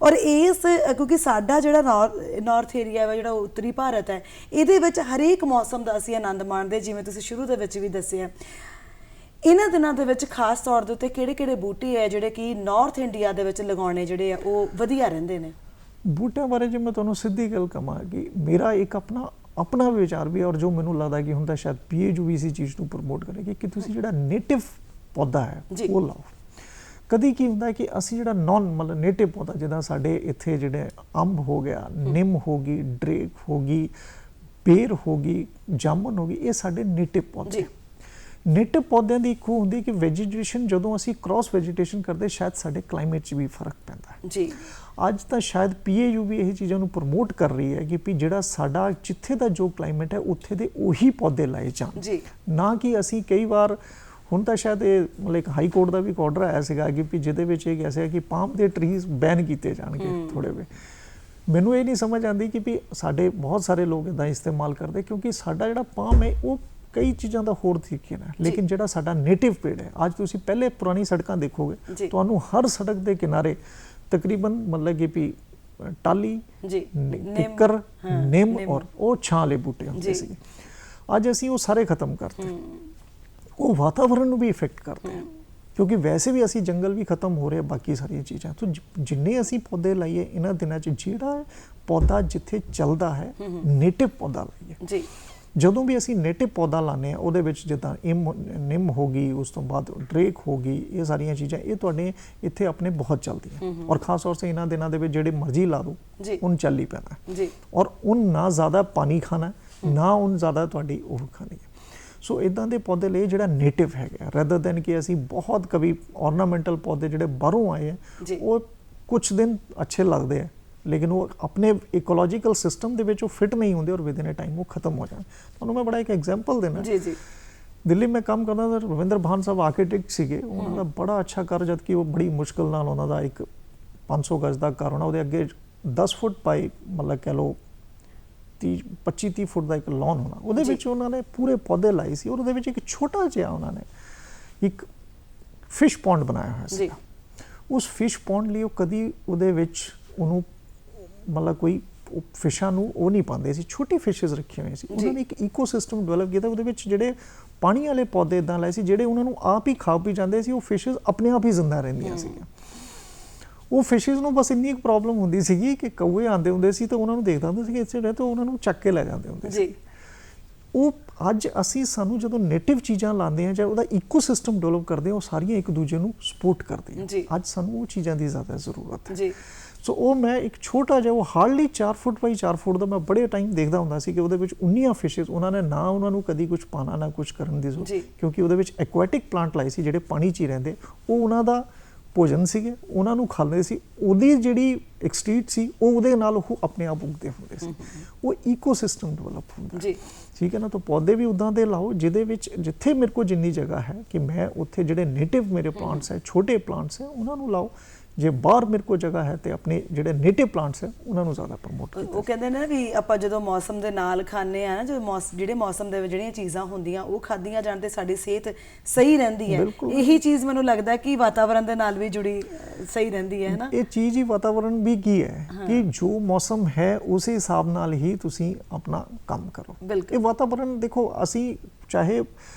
Speaker 1: ਔਰ ਇਸ ਕਿਉਂਕਿ ਸਾਡਾ ਜਿਹੜਾ ਨਾਰਥ ਏਰੀਆ ਵਾ, ਜਿਹੜਾ ਉੱਤਰੀ ਭਾਰਤ ਹੈ, ਇਹਦੇ ਵਿੱਚ ਹਰੇਕ ਮੌਸਮ ਦਾ ਅਸੀਂ ਆਨੰਦ ਮਾਣਦੇ, ਜਿਵੇਂ ਤੁਸੀਂ ਸ਼ੁਰੂ ਦੇ ਵਿੱਚ ਵੀ ਦੱਸਿਆ। ਇਹਨਾਂ ਦਿਨਾਂ ਦੇ ਵਿੱਚ ਖਾਸ ਤੌਰ ਦੇ ਉੱਤੇ ਕਿਹੜੇ ਬੂਟੇ ਹੈ ਜਿਹੜੇ ਕਿ ਨਾਰਥ ਇੰਡੀਆ ਦੇ ਵਿੱਚ ਲਗਾਉਣੇ ਜਿਹੜੇ ਆ ਉਹ ਵਧੀਆ ਰਹਿੰਦੇ ਨੇ?
Speaker 2: ਬੂਟਿਆਂ ਬਾਰੇ ਜੇ ਮੈਂ ਤੁਹਾਨੂੰ ਸਿੱਧੀ ਗੱਲ ਕਹਾਂ ਕਿ ਮੇਰਾ ਇੱਕ ਆਪਣਾ ਵਿਚਾਰ ਵੀ, ਔਰ ਜੋ ਮੈਨੂੰ ਲੱਗਦਾ ਕਿ ਹੁਣ ਤਾਂ ਸ਼ਾਇਦ PAU ਵੀ ਇਸੇ ਚੀਜ਼ ਨੂੰ ਪ੍ਰਮੋਟ ਕਰੇਗੀ ਕਿ ਤੁਸੀਂ ਜਿਹੜਾ ਨੇਟਿਵ ਪੌਦਾ ਹੈ ਉਹ ਲਾਓ। ਕਦੀ ਕੀ ਹੁੰਦਾ ਕਿ ਅਸੀਂ ਜਿਹੜਾ ਮਤਲਬ ਨੇਟਿਵ ਪੌਦਾ, ਜਿੱਦਾਂ ਸਾਡੇ ਇੱਥੇ ਜਿਹੜੇ ਅੰਬ ਹੋ ਗਿਆ, ਨਿੰਮ ਹੋ ਗਈ, ਡਰੇਕ ਹੋ ਗਈ, ਬੇਰ ਹੋ ਗਈ, ਜਾਮਨ ਹੋ ਗਈ, ਇਹ ਸਾਡੇ ਨੇਟਿਵ ਪੌਦੇ। ਨੇਟਿਵ ਪੌਦਿਆਂ ਦੀ ਇੱਕ ਹੁੰਦੀ ਕਿ ਵੈਜੀਟੇਸ਼ਨ ਜਦੋਂ ਅਸੀਂ ਕ੍ਰਾਸ ਵੈਜੀਟੇਸ਼ਨ ਕਰਦੇ ਸ਼ਾਇਦ ਸਾਡੇ ਕਲਾਈਮੇਟ 'ਚ ਵੀ ਫਰਕ ਪੈਂਦਾ ਹੈ ਜੀ। ਅੱਜ ਤਾਂ ਸ਼ਾਇਦ PAU ਵੀ ਇਹ ਚੀਜ਼ਾਂ ਨੂੰ ਪ੍ਰਮੋਟ ਕਰ ਰਹੀ ਹੈ ਕਿ ਵੀ ਜਿਹੜਾ ਸਾਡਾ ਜਿੱਥੇ ਦਾ ਜੋ ਕਲਾਈਮੇਟ ਹੈ ਉੱਥੇ ਦੇ ਉਹੀ ਪੌਦੇ ਲਾਏ ਜਾਣ ਜੀ, ਨਾ ਕਿ ਅਸੀਂ ਕਈ ਵਾਰ ਹੁਣ ਤਾਂ ਸ਼ਾਇਦ ਇਹ ਮਤਲਬ ਇੱਕ ਹਾਈ ਕੋਰਟ ਦਾ ਵੀ ਆਰਡਰ ਆਇਆ ਸੀਗਾ ਕਿ ਵੀ ਜਿਹਦੇ ਵਿੱਚ ਇਹ ਕਿਹਾ ਸੀਗਾ ਕਿ ਪਾਮ ਦੇ ਟਰੀਜ਼ ਬੈਨ ਕੀਤੇ ਜਾਣਗੇ ਥੋੜੇ ਵੇ। ਮੈਨੂੰ ਇਹ ਨਹੀਂ ਸਮਝ ਆਉਂਦੀ ਕਿ ਵੀ ਸਾਡੇ ਬਹੁਤ ਸਾਰੇ ਲੋਕ ਇੱਦਾਂ ਇਸਤੇਮਾਲ ਕਰਦੇ, ਕਿਉਂਕਿ ਸਾਡਾ ਜਿਹੜਾ ਪਾਮ ਹੈ ਉਹ ਕਈ ਚੀਜ਼ਾਂ ਦਾ ਹੋਰ ਤਰੀਕੇ ਨਾਲ, ਲੇਕਿਨ ਜਿਹੜਾ ਸਾਡਾ ਨੇਟਿਵ ਪੇੜ ਹੈ, ਅੱਜ ਤੁਸੀਂ ਪਹਿਲੇ ਪੁਰਾਣੀ ਸੜਕਾਂ ਦੇਖੋਗੇ ਤੁਹਾਨੂੰ ਹਰ ਸੜਕ ਦੇ ਕਿਨਾਰੇ ਤਕਰੀਬਨ ਮਤਲਬ ਕਿ ਵੀ ਟਾਲੀ, ਕਿੱਕਰ, ਨਿੰਮ ਔਰ ਉਹ ਛਾਂ ਵਾਲੇ ਬੂਟੇ ਹੁੰਦੇ ਸੀ। ਅੱਜ ਅਸੀਂ ਉਹ ਸਾਰੇ ਖਤਮ ਕਰਤੇ। ਉਹ ਵਾਤਾਵਰਣ ਨੂੰ ਵੀ ਇਫੈਕਟ ਕਰਦੇ हैं, ਕਿਉਂਕਿ ਵੈਸੇ ਵੀ ਅਸੀਂ ਜੰਗਲ ਵੀ ਖਤਮ ਹੋ ਰਹੇ, ਬਾਕੀ ਸਾਰੀਆਂ ਚੀਜ਼ਾਂ ਤੋਂ ਜਿੰਨੇ ਅਸੀਂ ਪੌਦੇ ਲਾਈਏ ਇਹਨਾਂ ਦਿਨਾਂ 'ਚ ਜਿਹੜਾ ਪੌਦਾ ਜਿੱਥੇ ਚੱਲਦਾ ਹੈ ਨੇਟਿਵ ਪੌਦਾ ਲਾਈਏ ਜੀ। ਜਦੋਂ ਵੀ ਅਸੀਂ ਨੇਟਿਵ ਪੌਦਾ ਲਾਉਂਦੇ ਹਾਂ ਉਹਦੇ ਵਿੱਚ ਜਿੱਦਾਂ ਨਿੰਮ ਹੋ ਗਈ, ਉਸ ਤੋਂ ਬਾਅਦ ਡਰੇਕ ਹੋ ਗਈ, ਇਹ ਸਾਰੀਆਂ ਚੀਜ਼ਾਂ ਇਹ ਤੁਹਾਡੇ ਇੱਥੇ ਆਪਣੇ ਬਹੁਤ ਚੱਲਦੀਆਂ ਔਰ ਖਾਸ ਤੌਰ 'ਤੇ ਇਹਨਾਂ ਦਿਨਾਂ ਦੇ ਵਿੱਚ ਜਿਹੜੇ ਮਰਜ਼ੀ ਲਾ ਦਿਓ ਉਹਨ ਚੱਲ ਹੀ ਪੈਣਾ ਜੀ। ਔਰ ਉਹਨ ਨਾ ਜ਼ਿਆਦਾ ਪਾਣੀ ਖਾਣਾ, ਨਾ ਉਹਨ ਜ਼ਿਆਦਾ ਤੁਹਾਡੀ ਉਹ ਖਾਣੀ ਹੈ। ਸੋ ਇਦਾਂ ਦੇ ਪੌਦੇ ਲਈ ਜਿਹੜਾ ਨੇਟਿਵ ਹੈਗਾ, ਰੈਦਰ ਦੈਨ ਕਿ ਅਸੀਂ ਬਹੁਤ ਕभी ऑर्नामेंटल ਪੌਦੇ ਜਿਹੜੇ ਬਾਹਰੋਂ ਆਏ ਹੈ ਉਹ ਕੁਝ ਦਿਨ ਅੱਛੇ ਲੱਗਦੇ ਹੈ, ਲੇਕਿਨ ਉਹ ਆਪਣੇ ਇਕੋਲੋਜੀਕਲ ਸਿਸਟਮ ਦੇ ਵਿੱਚ ਉਹ ਫਿਟ ਨਹੀਂ ਹੁੰਦੇ ਔਰ ਵਿਦਿਨ ਅ ਟਾਈਮ ਉਹ ਖਤਮ ਹੋ ਜਾਂਦੇ। ਤੁਹਾਨੂੰ ਮੈਂ ਬੜਾ ਇੱਕ ਐਗਜ਼ਾਮਪਲ ਦੇਣਾ ਜੀ। ਦਿੱਲੀ ਮੈਂ ਕੰਮ ਕਰਦਾ ਤਾਂ ਰਵਿੰਦਰ ਭਾਨ ਸਾਹਿਬ ਆਰਕੀਟੈਕਟ ਸੀਗੇ, ਉਹਨਾਂ ਦਾ ਬੜਾ ਅੱਛਾ ਘਰ, ਜਦ ਕਿ ਉਹ ਬੜੀ ਮੁਸ਼ਕਿਲ ਨਾਲ ਉਹਨਾਂ ਦਾ ਇੱਕ 500 ਗਜ਼ ਦਾ ਘਰ ਹੋਣਾ, ਉਹਦੇ ਅੱਗੇ 10 ਫੁੱਟ ਪਾਈ ਮਤਲਬ ਕਹਿ ਲਓ 25-30 ਫੁੱਟ ਦਾ ਇੱਕ ਲੌਨ ਹੋਣਾ, ਉਹਦੇ ਵਿੱਚ ਉਹਨਾਂ ਨੇ ਪੂਰੇ ਪੌਦੇ ਲਾਏ ਸੀ ਔਰ ਉਹਦੇ ਵਿੱਚ ਇੱਕ ਛੋਟਾ ਜਿਹਾ ਉਹਨਾਂ ਨੇ ਇੱਕ ਫਿਸ਼ ਪੌਂਡ ਬਣਾਇਆ ਹੋਇਆ ਸੀ। ਉਸ ਫਿਸ਼ ਪੌਂਡ ਲਈ ਉਹ ਕਦੀ ਉਹਦੇ ਵਿੱਚ ਉਹਨੂੰ ਮਤਲਬ ਕੋਈ ਫਿਸ਼ਾਂ ਨੂੰ ਉਹ ਨਹੀਂ ਪਾਉਂਦੇ ਸੀ, ਛੋਟੀ ਫਿਸ਼ਸ ਰੱਖੀਆਂ ਹੋਈਆਂ ਸੀ। ਉਹਨਾਂ ਨੇ ਇੱਕ ਈਕੋਸਿਸਟਮ ਡਿਵੈਲਪ ਕੀਤਾ, ਉਹਦੇ ਵਿੱਚ ਜਿਹੜੇ ਪਾਣੀ ਵਾਲੇ ਪੌਦੇ ਇੱਦਾਂ ਲਾਏ ਸੀ ਜਿਹੜੇ ਉਹਨਾਂ ਨੂੰ ਆਪ ਹੀ ਖਾ ਪੀ ਜਾਂਦੇ ਸੀ, ਉਹ ਫਿਸ਼ਸ ਆਪਣੇ ਆਪ ਹੀ ਜ਼ਿੰਦਾ ਰਹਿੰਦੀਆਂ ਸੀਗੀਆਂ। ਉਹ ਫਿਸ਼ਿਸ ਨੂੰ ਬਸ ਇੰਨੀ ਇੱਕ ਪ੍ਰੋਬਲਮ ਹੁੰਦੀ ਸੀਗੀ ਕਿ ਕਊਏ ਆਉਂਦੇ ਹੁੰਦੇ ਸੀ ਤਾਂ ਉਹਨਾਂ ਨੂੰ ਦੇਖਦਾ ਹੁੰਦਾ ਸੀ ਕਿ ਇੱਥੇ ਰਹੇ ਤਾਂ ਉਹਨਾਂ ਨੂੰ ਚੱਕ ਕੇ ਲੈ ਜਾਂਦੇ ਹੁੰਦੇ ਸੀ। ਉਹ ਅੱਜ ਸਾਨੂੰ ਜਦੋਂ ਨੇਟਿਵ ਚੀਜ਼ਾਂ ਲਾਉਂਦੇ ਹਾਂ ਜਾਂ ਉਹਦਾ ਈਕੋਸਿਸਟਮ ਡਿਵੈਲਪ ਕਰਦੇ ਹਾਂ, ਉਹ ਸਾਰੀਆਂ ਇੱਕ ਦੂਜੇ ਨੂੰ ਸਪੋਰਟ ਕਰਦੀਆਂ। ਅੱਜ ਸਾਨੂੰ ਉਹ ਚੀਜ਼ਾਂ ਦੀ ਜ਼ਿਆਦਾ ਜ਼ਰੂਰਤ ਹੈ। ਸੋ ਉਹ ਮੈਂ ਇੱਕ ਛੋਟਾ ਜਿਹਾ ਉਹ ਹਾਰਡਲੀ 4 ਫੁੱਟ ਬਾਈ 4 ਫੁੱਟ ਦਾ ਮੈਂ ਬੜੇ ਟਾਈਮ ਦੇਖਦਾ ਹੁੰਦਾ ਸੀ ਕਿ ਉਹਦੇ ਵਿੱਚ 19 ਫਿਸ਼ਿਸ, ਉਹਨਾਂ ਨੇ ਨਾ ਉਹਨਾਂ ਨੂੰ ਕਦੀ ਕੁਝ ਪਾਣਾ ਨਾ ਕੁਝ ਕਰਨ ਦੀ ਜ਼ਰੂਰਤ, ਕਿਉਂਕਿ ਉਹਦੇ ਵਿੱਚ ਐਕੁਆਟਿਕ ਪਲਾਂਟ ਲਾਏ ਸੀ ਜਿਹੜੇ ਪਾਣੀ 'ਚ ਹੀ ਰਹਿੰਦੇ, ਉਹ ਉਹਨਾਂ ਦਾ ਭੋਜਨ ਸੀਗੇ, ਉਹਨਾਂ ਨੂੰ ਖਾਂਦੇ ਸੀ, ਉਹਦੀ ਜਿਹੜੀ ਐਕਸਟ੍ਰੀਟ ਸੀ ਉਹ ਉਹਦੇ ਨਾਲ ਉਹ ਆਪਣੇ ਆਪ ਉਗਦੇ ਹੁੰਦੇ ਸੀ। ਉਹ ਈਕੋਸਿਸਟਮ ਡਿਵੈਲਪ ਹੁੰਦਾ ਜੀ, ਠੀਕ ਹੈ ਨਾ। ਤਾਂ ਪੌਦੇ ਵੀ ਉੱਦਾਂ ਦੇ ਲਾਓ ਜਿਹਦੇ ਵਿੱਚ ਜਿੱਥੇ ਮੇਰੇ ਕੋਲ ਜਿੰਨੀ ਜਗ੍ਹਾ ਹੈ ਕਿ ਮੈਂ ਉੱਥੇ ਜਿਹੜੇ ਨੇਟਿਵ ਮੇਰੇ ਪਲਾਂਟਸ ਹੈ, ਛੋਟੇ ਪਲਾਂਟਸ ਹੈ, ਉਹਨਾਂ ਨੂੰ ਲਾਓ। ਜੇ ਬਾਹਰ ਮੇਰੇ ਕੋਲ ਜਗ੍ਹਾ ਹੈ ਤੇ ਆਪਣੇ ਜਿਹੜੇ ਨੇਟਿਵ ਪਲਾਂਟਸ ਹੈ ਉਹਨਾਂ ਨੂੰ ਜ਼ਿਆਦਾ ਪ੍ਰਮੋਟ ਕਰੋ।
Speaker 1: ਉਹ ਕਹਿੰਦੇ ਨੇ ਵੀ ਆਪਾਂ ਜਦੋਂ ਮੌਸਮ ਦੇ ਨਾਲ ਖਾਂਦੇ ਆ ਨਾ, ਜਦੋਂ ਜਿਹੜੇ ਮੌਸਮ ਦੇ ਵਿੱਚ ਜਿਹੜੀਆਂ ਚੀਜ਼ਾਂ ਹੁੰਦੀਆਂ ਉਹ ਖਾਧੀਆਂ ਜਾਣ ਤੇ ਸਾਡੀ ਸਿਹਤ ਸਹੀ ਰਹਿੰਦੀ ਹੈ। ਇਹੀ ਚੀਜ਼ ਮੈਨੂੰ ਲੱਗਦਾ ਕਿ ਵਾਤਾਵਰਣ ਦੇ ਨਾਲ ਵੀ ਜੁੜੀ ਸਹੀ ਰਹਿੰਦੀ ਹੈ ਨਾ।
Speaker 2: ਇਹ ਚੀਜ਼ ਹੀ ਵਾਤਾਵਰਣ ਵੀ ਕੀ ਹੈ ਕਿ ਜੋ ਮੌਸਮ ਹੈ ਉਸੇ ਹਿਸਾਬ ਨਾਲ ਹੀ ਤੁਸੀਂ ਆਪਣਾ ਕੰਮ ਕਰੋ। ਇਹ ਵਾਤਾਵਰਣ ਦੇਖੋ, ਅਸੀਂ ਚਾਹੇ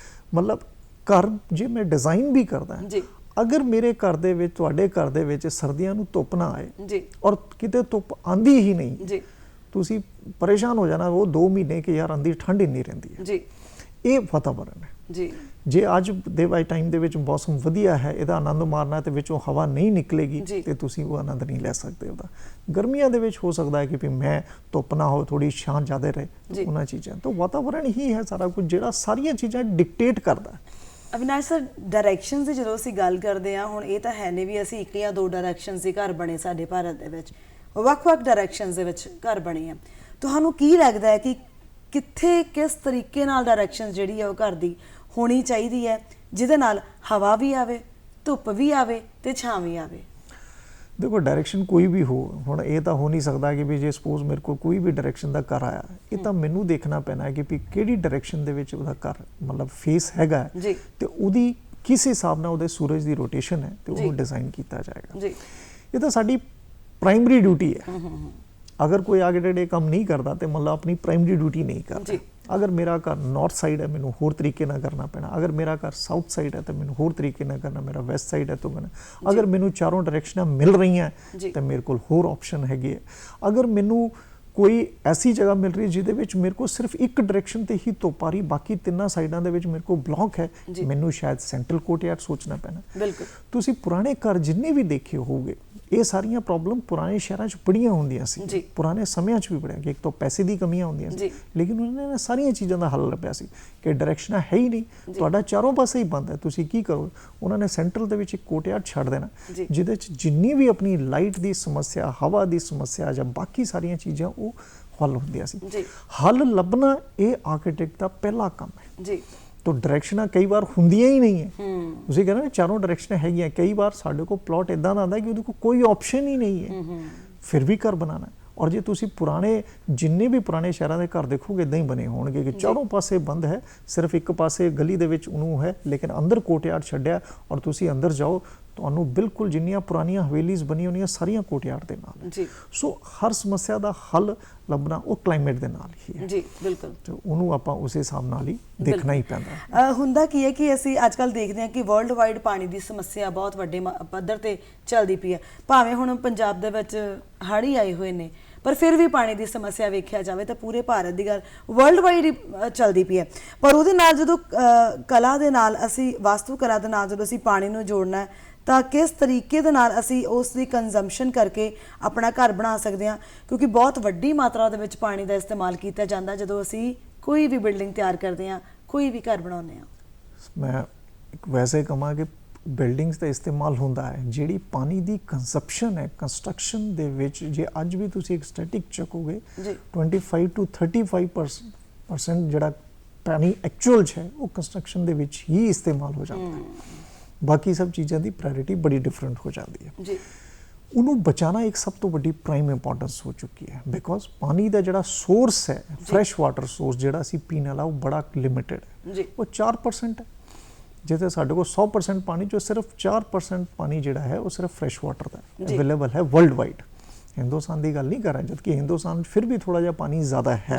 Speaker 2: ਮਤਲਬ ਘਰ ਜੇ ਮੈਂ ਡਿਜ਼ਾਈਨ ਵੀ ਕਰਦਾ ਜੀ, ਅਗਰ ਮੇਰੇ ਘਰ ਦੇ ਵਿੱਚ ਤੁਹਾਡੇ ਘਰ ਦੇ ਵਿੱਚ ਸਰਦੀਆਂ ਨੂੰ ਧੁੱਪ ਨਾ ਆਏ ਜੀ ਔਰ ਕਿਤੇ ਧੁੱਪ ਆਂਦੀ ਹੀ ਨਹੀਂ ਜੀ, ਤੁਸੀਂ ਪਰੇਸ਼ਾਨ ਹੋ ਜਾਣਾ ਉਹ 2 ਮਹੀਨੇ ਕਿ ਯਾਰ ਆਂਦੀ ਠੰਡ ਇੰਨੀ ਰਹਿੰਦੀ ਹੈ ਜੀ। ਇਹ ਵਾਤਾਵਰਣ ਹੈ ਜੀ। ਜੇ ਅੱਜ ਦੇ ਟਾਈਮ ਦੇ ਵਿੱਚ ਮੌਸਮ ਵਧੀਆ ਹੈ, ਇਹਦਾ ਆਨੰਦ ਮਾਰਨਾ ਤੇ ਵਿੱਚੋਂ ਹਵਾ ਨਹੀਂ ਨਿਕਲੇਗੀ ਤੇ ਤੁਸੀਂ ਉਹ ਆਨੰਦ ਨਹੀਂ ਲੈ ਸਕਦੇ ਉਹਦਾ। ਗਰਮੀਆਂ ਦੇ ਵਿੱਚ ਹੋ ਸਕਦਾ ਹੈ ਕਿ ਵੀ ਮੈਂ ਧੁੱਪ ਨਾ ਹੋ, ਥੋੜੀ ਛਾਂ ਜ਼ਿਆਦਾ ਰਹੇ, ਉਹਨਾਂ ਚੀਜ਼ਾਂ ਤੋਂ ਵਾਤਾਵਰਣ ਹੀ ਹੈ ਸਾਰਾ ਕੁਝ ਜਿਹੜਾ ਸਾਰੀਆਂ ਚੀਜ਼ਾਂ ਡਿਕਟੇਟ ਕਰਦਾ।
Speaker 1: ਅਵਿਨਾਸ਼ ਸਰ, ਡਾਇਰੈਕਸ਼ਨਸ ਦੀ ਜਦੋਂ ਅਸੀਂ ਗੱਲ ਕਰਦੇ ਹਾਂ, ਹੁਣ ਇਹ ਤਾਂ ਹੈ ਨਹੀਂ ਵੀ ਅਸੀਂ ਇੱਕ ਜਾਂ 2 ਡਾਇਰੈਕਸ਼ਨਸ ਦੇ ਘਰ ਬਣੇ, ਸਾਡੇ ਭਾਰਤ ਦੇ ਵਿੱਚ ਵੱਖ-ਵੱਖ ਡਾਇਰੈਕਸ਼ਨਸ ਦੇ ਵਿੱਚ ਘਰ ਬਣੇ ਆ। ਤੁਹਾਨੂੰ ਕੀ ਲੱਗਦਾ ਹੈ ਕਿ ਕਿੱਥੇ ਕਿਸ ਤਰੀਕੇ ਨਾਲ ਡਾਇਰੈਕਸ਼ਨ ਜਿਹੜੀ ਹੈ ਉਹ ਘਰ ਦੀ ਹੋਣੀ ਚਾਹੀਦੀ ਹੈ ਜਿਹਦੇ ਨਾਲ ਹਵਾ ਵੀ ਆਵੇ, ਧੁੱਪ ਵੀ ਆਵੇ ਤੇ ਛਾਂ ਵੀ ਆਵੇ?
Speaker 2: ਦੇਖੋ, ਡਾਇਰੈਕਸ਼ਨ ਕੋਈ ਵੀ ਹੋ, ਹੁਣ ਇਹ ਤਾਂ ਹੋ ਨਹੀਂ ਸਕਦਾ ਕਿ ਵੀ ਜੇ ਸਪੋਜ਼ ਮੇਰੇ ਕੋਲ ਕੋਈ ਵੀ ਡਾਇਰੈਕਸ਼ਨ ਦਾ ਘਰ ਆਇਆ, ਇਹ ਤਾਂ ਮੈਨੂੰ ਦੇਖਣਾ ਪੈਣਾ ਕਿ ਵੀ ਕਿਹੜੀ ਡਾਇਰੈਕਸ਼ਨ ਦੇ ਵਿੱਚ ਉਹਦਾ ਘਰ ਮਤਲਬ ਫੇਸ ਹੈਗਾ ਤੇ ਉਹਦੀ ਕਿਸ ਹਿਸਾਬ ਨਾਲ ਉਹਦੇ ਸੂਰਜ ਦੀ ਰੋਟੇਸ਼ਨ ਹੈ ਤੇ ਉਹਨੂੰ ਡਿਜ਼ਾਈਨ ਕੀਤਾ ਜਾਏਗਾ। ਇਹ ਤਾਂ ਸਾਡੀ ਪ੍ਰਾਇਮਰੀ ਡਿਊਟੀ ਹੈ। ਅਗਰ ਕੋਈ ਆਗੇ ਕੰਮ ਨਹੀਂ ਕਰਦਾ ਤੇ ਮਤਲਬ ਆਪਣੀ ਪ੍ਰਾਇਮਰੀ ਡਿਊਟੀ ਨਹੀਂ ਕਰਦਾ, ਅਗਰ ਮੇਰਾ ਘਰ ਨਾਰਥ ਸਾਈਡ ਹੈ ਮੈਨੂੰ ਹੋਰ ਤਰੀਕੇ ਨਾਲ ਕਰਨਾ ਪੈਣਾ, ਅਗਰ ਮੇਰਾ ਘਰ ਸਾਊਥ ਸਾਈਡ ਹੈ ਤਾਂ ਮੈਨੂੰ ਹੋਰ ਤਰੀਕੇ ਨਾਲ ਕਰਨਾ, ਮੇਰਾ ਵੈਸਟ ਸਾਈਡ ਹੈ ਤਾਂ ਕਰਨਾ। ਅਗਰ ਮੈਨੂੰ ਚਾਰੋਂ ਡਾਇਰੈਕਸ਼ਨਾਂ ਮਿਲ ਰਹੀਆਂ ਤਾਂ ਮੇਰੇ ਕੋਲ ਹੋਰ ਆਪਸ਼ਨ ਹੈਗੀ ਹੈ। ਅਗਰ ਮੈਨੂੰ ਕੋਈ ਐਸੀ ਜਗ੍ਹਾ ਮਿਲ ਰਹੀ ਜਿਹਦੇ ਵਿੱਚ ਮੇਰੇ ਕੋਲ ਸਿਰਫ ਇੱਕ ਡਾਇਰੈਕਸ਼ਨ ਤੇ ਹੀ ਧੁੱਪ ਆ ਰਹੀ, ਬਾਕੀ ਤਿੰਨਾਂ ਸਾਈਡਾਂ ਦੇ ਵਿੱਚ ਮੇਰੇ ਕੋਲ ਬਲੌਕ ਹੈ, ਮੈਨੂੰ ਸ਼ਾਇਦ ਸੈਂਟਰਲ ਕੋਰਟਯਾਰਡ ਸੋਚਣਾ ਪੈਣਾ।
Speaker 1: ਬਿਲਕੁਲ
Speaker 2: ਤੁਸੀਂ ਪੁਰਾਣੇ ਘਰ ਜਿੰਨੇ ਵੀ ਦੇਖੇ ਹੋਗੇ, ਇਹ ਸਾਰੀਆਂ ਪ੍ਰੋਬਲਮ ਪੁਰਾਣੇ ਸ਼ਹਿਰਾਂ 'ਚ ਬੜੀਆਂ ਹੁੰਦੀਆਂ ਸੀ, ਪੁਰਾਣੇ ਸਮਿਆਂ 'ਚ ਵੀ ਬੜੀਆਂ, ਕਿ ਇੱਕ ਤਾਂ ਪੈਸੇ ਦੀ ਕਮੀਆਂ ਹੁੰਦੀਆਂ ਸੀ, ਲੇਕਿਨ ਉਹਨਾਂ ਨੇ ਸਾਰੀਆਂ ਚੀਜ਼ਾਂ ਦਾ ਹੱਲ ਲੱਭਿਆ ਸੀ ਕਿ ਡਾਇਰੈਕਸ਼ਨਾਂ ਹੈ ਹੀ ਨਹੀਂ, ਤੁਹਾਡਾ ਚਾਰੋਂ ਪਾਸੇ ਹੀ ਬੰਦ ਹੈ, ਤੁਸੀਂ ਕੀ ਕਰੋ। ਉਹਨਾਂ ਨੇ ਸੈਂਟਰਲ ਦੇ ਵਿੱਚ ਇੱਕ ਕੋਰਟਯਾਰਡ ਛੱਡ ਦੇਣਾ ਜਿਹਦੇ 'ਚ ਜਿੰਨੀ ਵੀ ਆਪਣੀ ਲਾਈਟ ਦੀ ਸਮੱਸਿਆ, ਹਵਾ ਦੀ ਸਮੱਸਿਆ ਜਾਂ ਬਾਕੀ ਸਾਰੀਆਂ ਚੀਜ਼ਾਂ ਉਹ ਹੱਲ ਹੁੰਦੀਆਂ ਸੀ। ਹੱਲ ਲੱਭਣਾ ਇਹ ਆਰਕੀਟੈਕਟ ਦਾ ਪਹਿਲਾ ਕੰਮ ਹੈ ਜੀ। तो डायरैक्शनां कई बार ਹੁੰਦੀਆਂ ਹੀ नहीं है। ਤੁਸੀਂ ਕਹਿੰਦੇ ਨਾ ਚਾਰੋਂ ਡਾਇਰੈਕਸ਼ਨਾਂ ਹੈਗੀਆਂ, ਕਈ ਵਾਰ ਸਾਡੇ ਕੋਲ ਪਲਾਟ ਇਦਾਂ ਦਾ ਆਉਂਦਾ ਕਿ ਉਹਦੇ ਕੋਲ ਕੋਈ ਆਪਸ਼ਨ ਹੀ ਨਹੀਂ ਹੈ, ਫਿਰ ਵੀ ਘਰ ਬਣਾਉਣਾ। ਔਰ ਜੇ ਤੁਸੀਂ ਪੁਰਾਣੇ ਜਿੰਨੇ ਵੀ ਪੁਰਾਣੇ ਸ਼ਹਿਰਾਂ ਦੇ ਘਰ ਦੇਖੋਗੇ ਇਦਾਂ ਹੀ ਬਣੇ ਹੋਣਗੇ ਕਿ ਚਾਰੋਂ ਪਾਸੇ ਬੰਦ ਹੈ, ਸਿਰਫ ਇੱਕ ਪਾਸੇ ਗਲੀ ਦੇ ਵਿੱਚ ਉਹਨੂੰ ਹੈ, ਲੇਕਿਨ ਅੰਦਰ ਕੋਰਟਯਾਰਡ ਛੱਡਿਆ ਔਰ ਤੁਸੀਂ ਅੰਦਰ ਜਾਓ ਤੁਹਾਨੂੰ ਬਿਲਕੁਲ ਜਿੰਨੀਆਂ ਪੁਰਾਣੀਆਂ ਹਵੇਲੀਜ਼ ਬਣੀਆਂ ਹੋਣੀਆਂ ਸਾਰੀਆਂ ਕੋਰਟਯਾਰਡ ਦੇ ਨਾਲ ਜੀ। ਸੋ ਹਰ ਸਮੱਸਿਆ ਦਾ ਹੱਲ ਲੱਭਣਾ ਉਹ ਕਲਾਈਮੇਟ ਦੇ ਨਾਲ ਹੀ ਹੈ ਜੀ। ਬਿਲਕੁਲ, ਤੇ ਉਹਨੂੰ ਆਪਾਂ ਉਸੇ ਹਿਸਾਬ ਨਾਲ ਹੀ ਦੇਖਣਾ ਹੀ ਪੈਂਦਾ।
Speaker 1: ਹੁੰਦਾ ਕੀ ਹੈ ਕਿ ਅਸੀਂ ਅੱਜ ਕੱਲ੍ਹ ਦੇਖਦੇ ਹਾਂ ਕਿ ਵਰਲਡ ਵਾਈਡ ਪਾਣੀ ਦੀ ਸਮੱਸਿਆ ਬਹੁਤ ਵੱਡੇ ਪੱਧਰ ਤੇ ਚੱਲਦੀ ਪਈ ਹੈ। ਭਾਵੇਂ ਹੁਣ ਪੰਜਾਬ ਦੇ ਵਿੱਚ ਹੜ੍ਹ ਹੀ ਆਏ ਹੋਏ ਨੇ, ਪਰ ਫਿਰ ਵੀ ਪਾਣੀ ਦੀ ਸਮੱਸਿਆ ਵੇਖਿਆ ਜਾਵੇ ਤਾਂ ਪੂਰੇ ਭਾਰਤ ਦੀ ਗੱਲ ਵਰਲਡ ਵਾਈਡ ਚੱਲਦੀ ਪਈ ਹੈ। ਪਰ ਉਹਦੇ ਨਾਲ ਜਦੋਂ ਕਲਾ ਦੇ ਨਾਲ ਅਸੀਂ ਵਾਸਤੂ ਕਲਾ ਦੇ ਨਾਲ ਜਦੋਂ ਅਸੀਂ ਪਾਣੀ ਨੂੰ ਜੋੜਨਾ ਹੈ ਤਾਂ ਕਿਸ ਤਰੀਕੇ ਦੇ ਨਾਲ ਅਸੀਂ ਉਸ ਦੀ ਕੰਜ਼ੰਪਸ਼ਨ ਕਰਕੇ ਆਪਣਾ ਘਰ ਬਣਾ ਸਕਦੇ ਹਾਂ, ਕਿਉਂਕਿ ਬਹੁਤ ਵੱਡੀ ਮਾਤਰਾ ਦੇ ਵਿੱਚ ਪਾਣੀ ਦਾ ਇਸਤੇਮਾਲ ਕੀਤਾ ਜਾਂਦਾ ਜਦੋਂ ਅਸੀਂ ਕੋਈ ਵੀ ਬਿਲਡਿੰਗ ਤਿਆਰ ਕਰਦੇ ਹਾਂ, ਕੋਈ ਵੀ ਘਰ ਬਣਾਉਂਦੇ ਹਾਂ।
Speaker 2: ਮੈਂ ਵੈਸੇ ਕਹਾਂ ਕਿ ਬਿਲਡਿੰਗਸ ਦਾ ਇਸਤੇਮਾਲ ਹੁੰਦਾ ਹੈ, ਜਿਹੜੀ ਪਾਣੀ ਦੀ ਕੰਜ਼ੰਪਸ਼ਨ ਹੈ ਕੰਸਟਰਕਸ਼ਨ ਦੇ ਵਿੱਚ, ਜੇ ਅੱਜ ਵੀ ਤੁਸੀਂ ਇੱਕ ਸਟੈਟਿਕ ਚੱਕੋਗੇ 25 to 35% ਜਿਹੜਾ ਪਾਣੀ ਐਕਚੁਅਲ 'ਚ ਹੈ ਉਹ ਕੰਸਟਰਕਸ਼ਨ ਦੇ ਵਿੱਚ ਹੀ ਇਸਤੇਮਾਲ ਹੋ ਜਾਂਦਾ ਹੈ। ਬਾਕੀ ਸਭ ਚੀਜ਼ਾਂ ਦੀ ਪ੍ਰਾਇੋਰਿਟੀ ਬੜੀ ਡਿਫਰੈਂਟ ਹੋ ਜਾਂਦੀ ਹੈ ਜੀ। ਉਹਨੂੰ ਬਚਾਉਣਾ ਇੱਕ ਸਭ ਤੋਂ ਵੱਡੀ ਪ੍ਰਾਈਮ ਇੰਪੋਰਟੈਂਸ ਹੋ ਚੁੱਕੀ ਹੈ, ਬਿਕੋਜ਼ ਪਾਣੀ ਦਾ ਜਿਹੜਾ ਸੋਰਸ ਹੈ ਫਰੈਸ਼ ਵਾਟਰ ਸੋਰਸ ਜਿਹੜਾ ਅਸੀਂ ਪੀਣ ਵਾਲਾ ਉਹ ਬੜਾ ਲਿਮਿਟਡ ਹੈ ਜੀ। ਉਹ 4% ਹੈ, ਜਿੱਥੇ ਸਾਡੇ ਕੋਲ 100% ਪਾਣੀ ਚੋਂ ਸਿਰਫ 4% ਪਾਣੀ ਜਿਹੜਾ ਹੈ ਉਹ ਸਿਰਫ ਫਰੈਸ਼ ਵਾਟਰ ਦਾ ਅਵੇਲੇਬਲ ਹੈ ਵਰਲਡ ਵਾਈਡ। ਹਿੰਦੁਸਤਾਨ ਦੀ ਗੱਲ ਨਹੀਂ ਕਰ ਰਿਹਾ, ਜਦਕਿ ਹਿੰਦੁਸਤਾਨ ਫਿਰ ਵੀ ਥੋੜਾ ਜਿਹਾ ਪਾਣੀ ਜ਼ਿਆਦਾ ਹੈ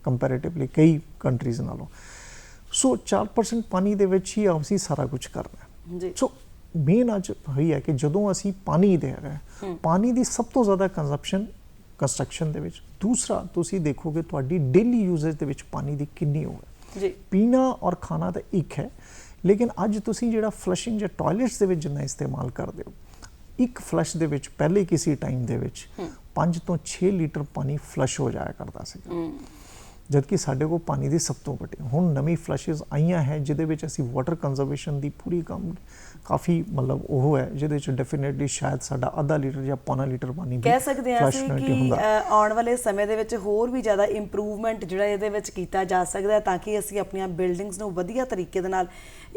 Speaker 2: ਕੰਪੈरेटिवली ਕਈ ਕੰਟਰੀਜ਼ ਨਾਲੋਂ। ਸੋ 4% ਪਾਣੀ ਦੇ ਵਿੱਚ ਹੀ ਅਸੀਂ ਸਾਰਾ ਕੁਝ ਕਰਨਾ ਹੈ। ਸੋ ਮੇਨ ਅੱਜ ਹੋਈ ਹੈ ਕਿ ਜਦੋਂ ਅਸੀਂ ਪਾਣੀ ਦੇ ਰਹੇ, ਪਾਣੀ ਦੀ ਸਭ ਤੋਂ ਜ਼ਿਆਦਾ ਕੰਜ਼ੰਪਸ਼ਨ ਕੰਸਟਰਕਸ਼ਨ ਦੇ ਵਿੱਚ। ਦੂਸਰਾ ਤੁਸੀਂ ਦੇਖੋਗੇ ਤੁਹਾਡੀ ਡੇਲੀ ਯੂਜ਼ੇਜ ਦੇ ਵਿੱਚ ਪਾਣੀ ਦੀ ਕਿੰਨੀ ਹੋਵੇ ਜੀ। ਪੀਣਾ ਔਰ ਖਾਣਾ ਤਾਂ ਇੱਕ ਹੈ, ਲੇਕਿਨ ਅੱਜ ਤੁਸੀਂ ਜਿਹੜਾ ਫਲਸ਼ਿੰਗ ਜਾਂ ਟਾਇਲਟਸ ਦੇ ਵਿੱਚ ਜਿੰਨਾ ਇਸਤੇਮਾਲ ਕਰਦੇ ਹੋ, ਇੱਕ ਫਲਸ਼ ਦੇ ਵਿੱਚ ਪਹਿਲੇ ਕਿਸੇ ਟਾਈਮ ਦੇ ਵਿੱਚ 5 ਤੋਂ 6 ਲੀਟਰ ਪਾਣੀ ਫਲਸ਼ ਹੋ ਜਾਇਆ ਕਰਦਾ ਸੀ, ਜਦਕਿ ਸਾਡੇ ਕੋਲ ਪਾਣੀ ਦੀ ਸਭ ਤੋਂ ਵੱਡੀ ਹੁਣ ਨਵੀਂ ਫਲਸ਼ਸ ਆਈਆਂ ਹੈ ਜਿਹਦੇ ਵਿੱਚ ਅਸੀਂ ਵਾਟਰ ਕੰਜ਼ਰਵੇਸ਼ਨ ਦੀ ਪੂਰੀ ਕੰਮ ਕਾਫੀ ਮਤਲਬ ਉਹ ਹੈ, ਜਿਹਦੇ ਵਿੱਚ ਡੈਫੀਨਿਟਲੀ ਸ਼ਾਇਦ ਸਾਡਾ ਅੱਧਾ ਲੀਟਰ ਜਾਂ ਪੌਣਾ ਲੀਟਰ ਪਾਣੀ ਵੀ
Speaker 1: ਕਹਿ ਸਕਦੇ ਹਾਂ ਅਸੀਂ ਕਿ ਆਉਣ ਵਾਲੇ ਸਮੇਂ ਦੇ ਵਿੱਚ ਹੋਰ ਵੀ ਜ਼ਿਆਦਾ ਇੰਪਰੂਵਮੈਂਟ ਜਿਹੜਾ ਇਹਦੇ ਵਿੱਚ ਕੀਤਾ ਜਾ ਸਕਦਾ ਹੈ ਤਾਂ ਕਿ ਅਸੀਂ ਆਪਣੀਆਂ ਬਿਲਡਿੰਗਸ ਨੂੰ ਵਧੀਆ ਤਰੀਕੇ ਦੇ ਨਾਲ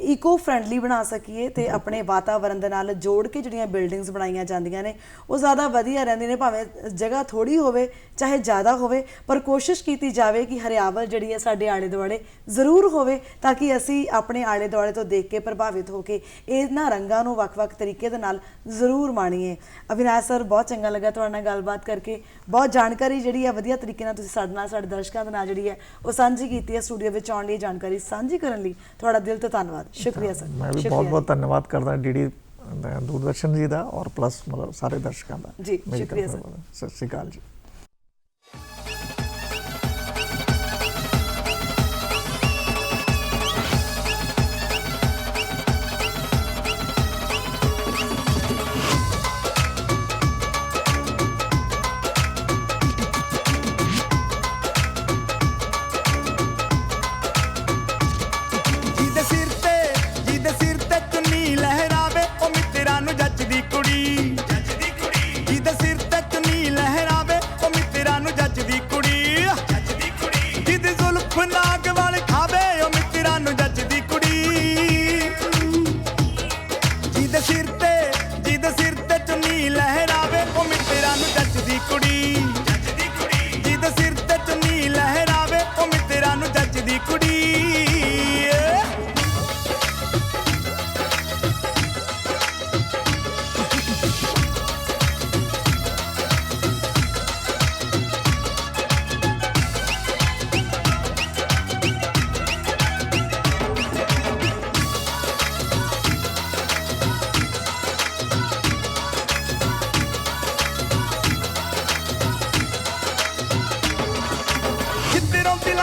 Speaker 1: ਇਕੋ ਫ੍ਰੈਂਡਲੀ ਬਣਾ ਸਕੀਏ ਤੇ ਆਪਣੇ ਵਾਤਾਵਰਣ ਦੇ ਨਾਲ ਜੋੜ ਕੇ ਜਿਹੜੀਆਂ ਬਿਲਡਿੰਗਸ ਬਣਾਈਆਂ ਜਾਂਦੀਆਂ ਨੇ ਉਹ ਜ਼ਿਆਦਾ ਵਧੀਆ ਰਹਿੰਦੀਆਂ ਨੇ। ਭਾਵੇਂ ਜਗ੍ਹਾ ਥੋੜੀ ਹੋਵੇ ਚਾਹੇ ਜ਼ਿਆਦਾ ਹੋਵੇ, ਪਰ ਕੋਸ਼ਿਸ਼ ਕੀਤੀ ਜਾਵੇ ਕਿ ਹਰਿਆਵਲ ਜਿਹੜੀ ਹੈ ਸਾਡੇ ਆਲੇ ਦੁਆਲੇ ਜ਼ਰੂਰ ਹੋਵੇ ਤਾਂ ਕਿ ਅਸੀਂ ਆਪਣੇ ਆਲੇ ਦੁਆਲੇ ਤੋਂ ਦੇਖ ਕੇ ਪ੍ਰਭਾਵਿਤ ਹੋ ਕੇ ਇਹਨਾਂ ਰੰਗਾਂ ਨੂੰ ਵੱਖ-ਵੱਖ ਤਰੀਕੇ ਦੇ ਨਾਲ ਜ਼ਰੂਰ ਮਾਣੀਏ। ਅਵਿਨਾਸ਼ ਸਰ, ਬਹੁਤ ਚੰਗਾ ਲੱਗਾ ਤੁਹਾਡੇ ਨਾਲ ਗੱਲਬਾਤ ਕਰਕੇ, ਬਹੁਤ ਜਾਣਕਾਰੀ ਜਿਹੜੀ ਹੈ ਵਧੀਆ ਤਰੀਕੇ ਨਾਲ ਤੁਸੀਂ ਸਾਡੇ ਨਾਲ ਸਾਡੇ ਦਰਸ਼ਕਾਂ ਦੇ ਨਾਲ ਜਿਹੜੀ ਹੈ ਉਹ ਸਾਂਝੀ ਕੀਤੀ ਹੈ। ਸਟੂਡੀਓ ਵਿੱਚ ਆਉਣ ਲਈ ਜਾਣਕਾਰੀ ਸਾਂਝੀ ਕਰਨ ਲਈ ਤੁਹਾਡਾ ਦਿਲ ਤੋਂ ਧੰਨਵਾਦ। ਸ਼ੁਕਰੀਆ ਸਰ।
Speaker 2: ਮੈਂ ਵੀ ਬਹੁਤ-ਬਹੁਤ ਧੰਨਵਾਦ ਕਰਦਾ ਡੀਡੀ ਦੂਰਦਰਸ਼ਨ ਜੀ ਦਾ ਔਰ ਪਲੱਸ ਮਤਲਬ ਸਾਰੇ ਦਰਸ਼ਕਾਂ ਦਾ
Speaker 1: ਜੀ। ਸ਼ੁਕਰੀਆ ਸਰ।
Speaker 2: ਸਤਿ ਸ਼੍ਰੀ ਅਕਾਲ ਜੀ।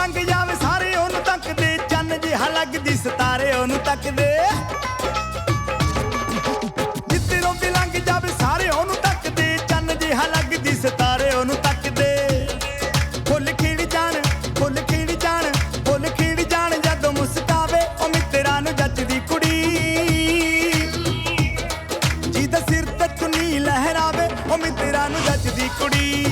Speaker 3: ਲੰਘ ਜਾਵੇ ਸਾਰੇ ਉਹਨੂੰ ਤੱਕਦੇ, ਚੰਨ ਜਿਹਾ ਲੱਗਦੀ ਸਿਤਾਰੇ ਉਹਨੂੰ ਤੱਕਦੇ। ਜਿੱਧਰੋਂ ਵੀ ਲੰਘ ਜਾਵੇ ਸਾਰੇ ਉਹਨੂੰ ਤੱਕਦੇ, ਚੰਨ ਜਿਹਾ ਲੱਗਦੀ ਸਿਤਾਰੇ ਉਹਨੂੰ ਤੱਕਦੇ। ਫੁੱਲ ਖਿੜ ਜਾਣ, ਫੁੱਲ ਖਿੜ ਜਾਣ, ਫੁੱਲ ਖਿੜ ਜਾਣ ਜਦੋਂ ਮੁਸਕਾਵੇ ਉਹ ਮਿੱਤਰਾਂ ਨੂੰ ਜੱਚਦੀ ਕੁੜੀ। ਜਿਹਦੇ ਸਿਰ ਤੇ ਚੁੰਨੀ ਲਹਿਰਾਵੇ ਉਹ ਮਿੱਤਰਾਂ ਨੂੰ ਜੱਚਦੀ ਕੁੜੀ।